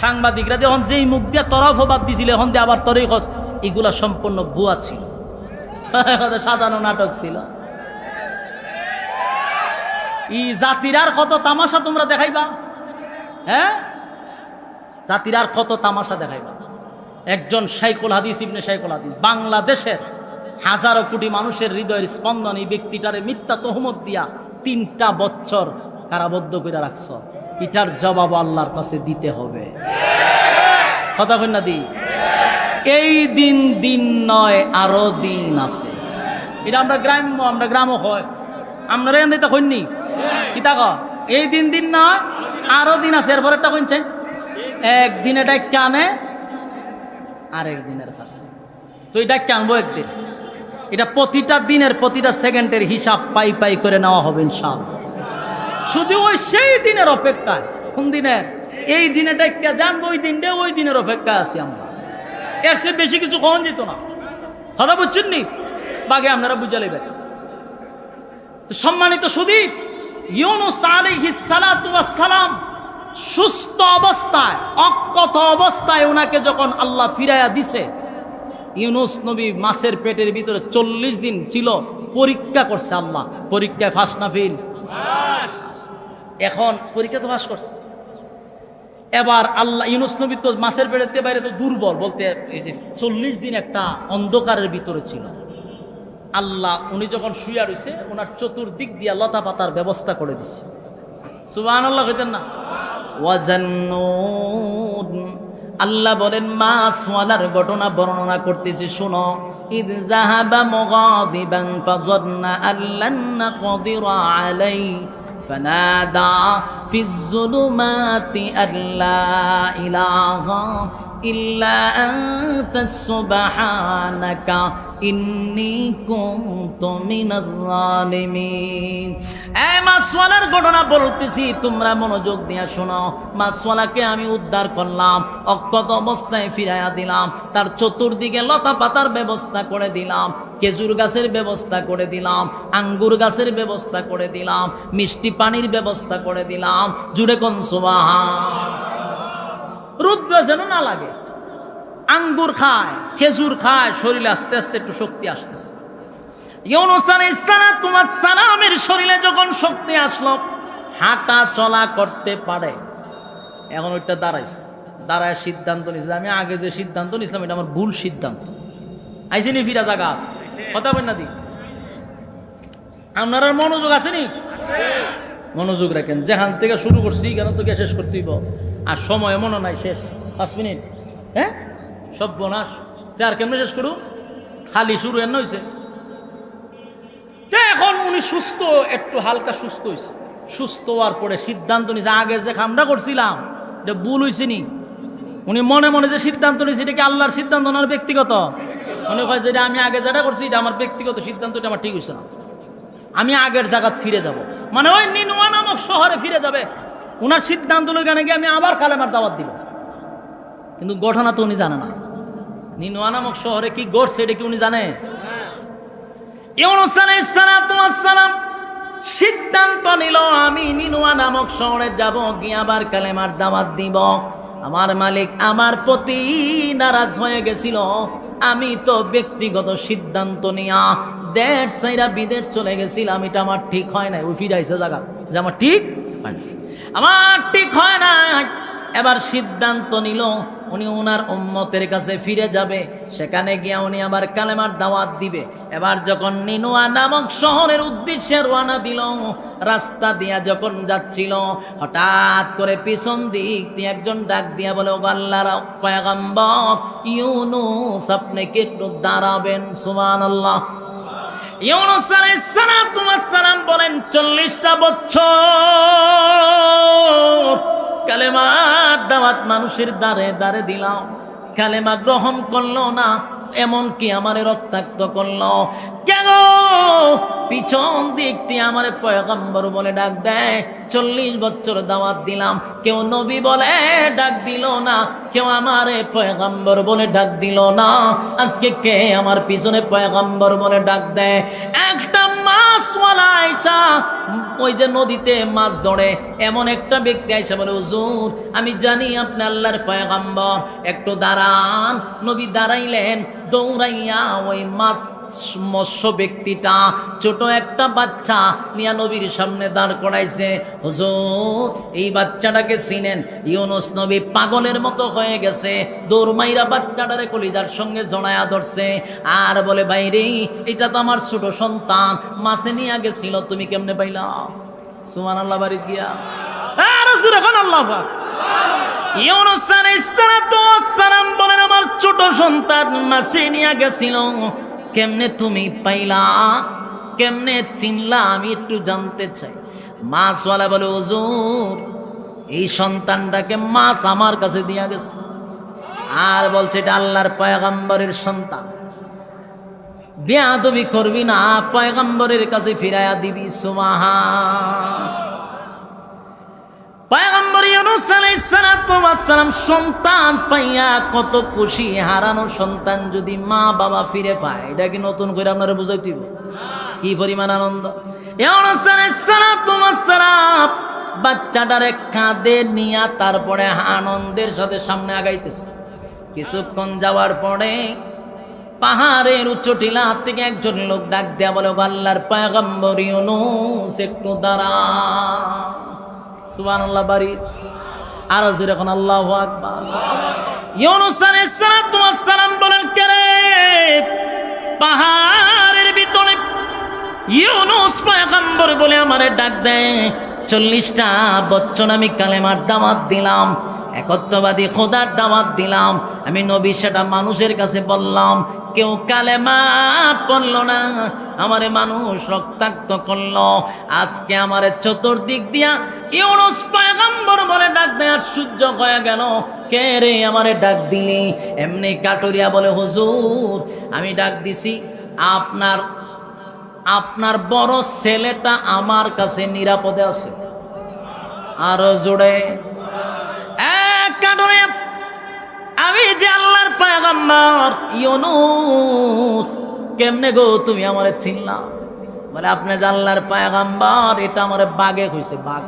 সাংবাদিকরা যখন যেই মুখ দিয়ে তরফবাদ দিছিল, এখন দিয়ে আবার তরই খস, এগুলা সম্পূর্ণ ভুয়া ছিল, সাজানো নাটক ছিল। ই জাতির আর কত তামাশা তোমরা দেখাইবা? হ্যাঁ, জাতির আর কত তামাশা দেখাইবা? একজন শাইখুল হাদিস ইবনে শাইখুল হাদিস, বাংলাদেশের হাজারো কোটি মানুষের হৃদয়ের স্পন্দন, এই ব্যক্তিটারে মিথ্যা তহমত দিয়া 3টা বছর কারাবদ্ধ করে রাখছ। এটার জবাব আল্লাহর কাছে দিতে হবে। কথা কই না দি? এই দিন দিন নয়, আরো দিন আছে। এটা আমরা গ্রামও হয়, আপনারা এখান থেকে কইনি কিতা ক? এই দিন দিন নয়, আরো দিন আছে। এরপর একটা কইছে একদিন এটা কানে আরেক দিনের কাছে, তো এটা কানবো একদিন। এটা প্রতিটা দিনের, প্রতিটা সেকেন্ডের হিসাব পাই পাই করে নেওয়া হবে ইনশাআল্লাহ। শুধু ওই সেই দিনের অপেক্ষায়। কোন দিনের? এই দিনেটা কে জানবো, ওই দিনটা ওই দিনের অপেক্ষা আছি আমরা। এর সে বেশি কিছু কখন যেত না। কথা বুঝছেন নি? বাগে আপনারা বুঝে নেবেন। সম্মানিত সুদীপ, ইউনূস আলাইহিস সালাতু ওয়াস সালাম সুস্থ অবস্থায়, অক্ষত অবস্থায় ওনাকে যখন আল্লাহ ফিরাইয়া দিছে, ইউনূস নবী মাছের পেটের ভিতরে 40 দিন ছিল, পরীক্ষা করছে আল্লাহ। পরীক্ষায় ফাঁস না ফেল? এখন পরীক্ষা তো ফাঁস করছে। এবার আল্লাহ, ইউনূস নবী তো মাছের পেটের বাইরে তো দুর্বল, বলতে এই যে 40 দিন একটা অন্ধকারের ভিতরে ছিল। আল্লাহ উনি যখন শুয়া রয়েছে, ওনার চতুর্দিক দিয়ে লতা পাতার ব্যবস্থা করে দিছে। সুবহানাল্লাহ কইতেন না? ওয়াজান্নুন, আল্লাহ বলেন মাছওয়ালার ঘটনা বর্ণনা করতেছি, শুনো। ইদ যাহাবা মুগাদিবান ফাযান্না আল্লান নাকদিরা আলাইহি فنادى في الظلمات أن لا إله إلا أنت سبحانك إني كنت من الظالمين। এই মাছওয়ালার ঘটনা বলতেছি, তোমরা মনোযোগ দিয়ে শোনো। মাছওয়ালাকে আমি উদ্ধার করলাম, অক্ষত অবস্থায় ফিরাইয়া দিলাম, তার চতুর্দিকে লতা পাতার ব্যবস্থা করে দিলাম, খেজুর গাছের ব্যবস্থা করে দিলাম, আঙ্গুর গাছের ব্যবস্থা করে দিলাম, মিষ্টি পানির ব্যবস্থা করে দিলাম। জুড়ে কোন সুবহান। রুদ্র যেন না লাগে। আঙ্গুর খায়, খেজুর খায়, শরীরে আস্তে আস্তে একটু শক্তি আসতেছে। ইউনূস আলাইহিস সালামের শরীরে যখন শক্তি আসলো, হাঁটা চলা করতে পারে। এখন ওইটা দাঁড়াইছে, দাঁড়ায় সিদ্ধান্ত নিয়েছে, আমি আগে যে সিদ্ধান্ত নিয়েছিলাম এটা আমার ভুল সিদ্ধান্ত, আইসিনি ফিরা জায়গা কথা বল না দি আপনার আর মনোযোগ আসেনি মনোযোগ রাখেন যেখান থেকে শুরু করছি কেন তোকে শেষ করতে হইব আর সময় মনে নাই শেষ 5 মিনিট হ্যাঁ সব বোনাস আর কেমনে শেষ করু খালি শুরু এন হয়েছে এখন উনি সুস্থ একটু হালকা সুস্থ হয়েছে সুস্থ হওয়ার পরে সিদ্ধান্ত নিয়েছে আগে যে কামটা করছিলাম এটা ভুল হয়েছে নি উনি মনে মনে যে সিদ্ধান্ত নিয়েছে এটা কি আল্লাহর সিদ্ধান্ত না ব্যক্তিগত উনি কয় যেটা আমি আগে যেটা করছি এটা আমার ব্যক্তিগত সিদ্ধান্ত এটা আমার ঠিক হয়েছে না আমি আগের জায়গা ফিরে যাব মানে ওই নিনুয়া নামক শহরে ফিরে যাবে উনার সিদ্ধান্ত লইখানে গিয়ে আমি আবার কালেমার দাওয়াত দিব কিন্তু ঘটনা তো উনি জানে না নিনুয়া নামক শহরে কি ঘটছে এটা কি উনি জানে ইউনূস আলাইহিস সালাতু ওয়াস সালাম সিদ্ধান্ত নিল আমি নিনুয়া নামক শহরে যাব গিয়ে আবার কালেমার দাওয়াত দিব আমার মালিক আমার প্রতি নারাজ হয়ে গেছিল আমি তো ব্যক্তিগত সিদ্ধান্ত নিয়া দেশ সাইরা বিদেশ চলে গেছিলাম এটা আমার ঠিক হয় না ওই ফিরাইছে জায়গা যে আমার ঠিক হয় না আমার ঠিক হয় না এবার সিদ্ধান্ত নিল উনি ওনার উম্মতের কাছে ফিরে যাবে সেখানে গিয়ে উনি আবার কালেমার দাওয়াত দিবে এবার যখন নিনুয়া নামক শহরের উদ্দেশ্যে রওনা দিল রাস্তা দিয়া যখন যাচ্ছিল হঠাৎ করে পিছন দিক দিয়ে একজন ডাক দিয়া বলে ও আল্লাহর পয়গম্বর ইউনূস আপনি কি একটু দাঁড়াবেন সুবহানাল্লাহ ইউনূস আলাইহিস সালাম বলেন 40টা বছর কালেমার দাওয়াত মানুষের দ্বারে দ্বারে দিলাম কালেমা গ্রহণ করলো না এমনকি আমারে রক্তাক্ত করলো কেন পিছন দিক দিয়ে আমারে পয়গম্বর বলে ডাক দেয় 40 বছর দাওয়াত দিলাম কেউ নবী বলে ডাক দিল না কেউ আমারে পয়গম্বর বলে ডাক দিল না আজকে কে আমার পিছনে পয়গম্বর বলে ডাক দেয় একটা মাছওয়ালা আইসা ওই যে নদীতে মাছ ধরে এমন একটা ব্যক্তি আইসা বলে হুজুর আমি জানি আপনি আল্লাহর পয়গম্বর একটু দাঁড়ান নবী দাঁড়াইলেন দৌড়াইয়া ওই মাছ মৎস্য ব্যক্তিটা ছোট একটা বাচ্চা নিয়া নবীর সামনে দাঁড় করাইছে হুজুর এই বাচ্চাটাকে চিনেন ইউনূস নবী পাগলের মতো হয়ে গেছে দৌড় মাইরা বাচ্চাটারে কলিজার সঙ্গে জড়ায়া ধরছে আর বলে ভাইরে এটা তো আমার ছোট সন্তান মাছে নিয়ে গেছিল তুমি কেমনে পাইলা সুবহানাল্লাহ বাড়ি গিয়া আর রাসূল এখন আল্লাহ পাক ইউনূস আলাইহিস সালাম বলেন আমার ছোট সন্তান মাছে নিয়ে গেছিল কেমনে তুমি পাইলা কেমনে চিনলা আমি একটু জানতে চাই মাছওয়ালা বলে হুজুর এই সন্তানটাকে মাছ আমার কাছে দিয়া গেছে আর বলছে এটা আল্লাহর পয়গম্বরের সন্তান বেয়াদবি করবি না পয়গম্বরের কাছে ফিরাইয়া দিবি সুবহান পয়গম্বর ইউনূস আলাইহিস সালাম সন্তান পাইয়া কত খুশি হারানো সন্তান যদি মা বাবা ফিরে পায় এটা কি নতুন করে আপনারা বুঝাইতে হবে কি পরিমাণ আনন্দ ইউনূস আলাইহিস সালাম বাচ্চাটারে কাঁধে নিয়া তারপরে আনন্দের সাথে সামনে আগাইতেছে কিছুক্ষণ যাওয়ার পরে পাহাড়ের উচ্চ টিলা থেকে একজন লোক ডাক দেয়া বলে আল্লাহর পয়গম্বর ইউনূস একটু দাঁড়া সুবহানাল্লাহ বাড়ি আর জোরে এখন আল্লাহু আকবার ইউনূস আলাইহিস সালাম বলেন কে রে পাহাড়ের ভিতরে ইউনূস পয়গম্বর বলে আমারে ডাক দেয় 40টা বছর আমি কালেমার দাওয়াত দিলাম একত্ববাদী খোদার দাওয়াত দিলাম আমি নবী সেটা মানুষের কাছে বললাম কেউ কালেমা পড়ল না আমারে মানুষ রক্তাক্ত করলো আজকে আমারে চতুর্দিক দিয়া ইউনূস পয়গম্বর বলে ডাক দেয় সূর্য হয়ে গেল কে রে আমারে ডাক দিলি এমনি কাটুরিয়া বলে হুজুর আমি ডাক দিছি আপনার বড় ছেলেটা আমার কাছে নিরাপদে আছে আরো জোরে কাটুরিয়া আমি যে আল্লাহর পয়গম্বর ইউনূস কেমনে গো তুমি আমারে চিনলা বলে আপনি যে আল্লাহর পয়গম্বর এটা আমারে বাগে কইছে বাঘ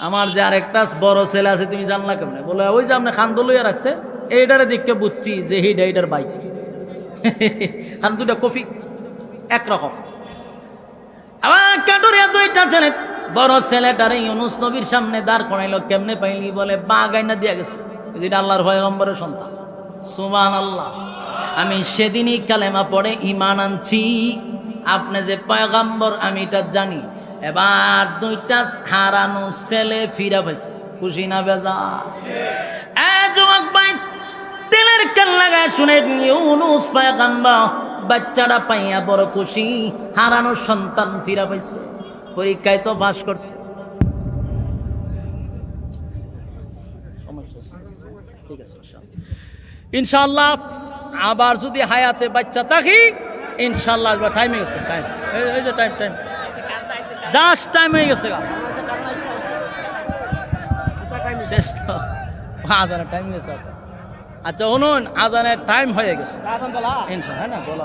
আমার যে আরেকটা বড় ছেলে আছে তুমি জানলা কেমনে বলে ওই যে আপনি খান্দো লইয়া রাখছে এইটারে দেখে বুঝছি যে এইটার বাইক খান দুইটা কফি একরকম আবার কাটুরিয়া দুইটা ছেলে বড় ছেলেটারে ইউনূস নবীর সামনে দাঁড় করাইলো কেমনে পাইলি বলে বাঘ আইনা দিয়া গেছে যেটা আল্লাহর পয়গম্বরের সন্তান সুবহানাল্লাহ আমি সেদিনই কালেমা পড়ে ঈমান আনছি। আপনি যে পয়গাম্বর আমি এটা জানি। এবার 2টা হারানো ছেলে ফিরা পাইছে, খুশি না বেজার? যুবক ভাই, তেলের কান লাগায় শুনেন, ইউনূস পয়গাম্বর বাচ্চাটা পাইয়া বড় খুশি, হারানো সন্তান ফিরা পাইছে, পরীক্ষায় তো পাস করছে। ইনশাআল্লাহ আবার যদি হায়াতে বাচ্চা থাকি ইনশাআল্লাহ আসবে। টাইম হয়ে গেছে, টাইম এই যে টাইম টাইম জাস্ট টাইম হয়ে গেছে, শেষ তো, আজানের টাইম হয়ে গেছে। আচ্ছা শুনুন, আজানের টাইম হয়ে গেছে ইনশাআল্লাহ, হ্যাঁ না বলা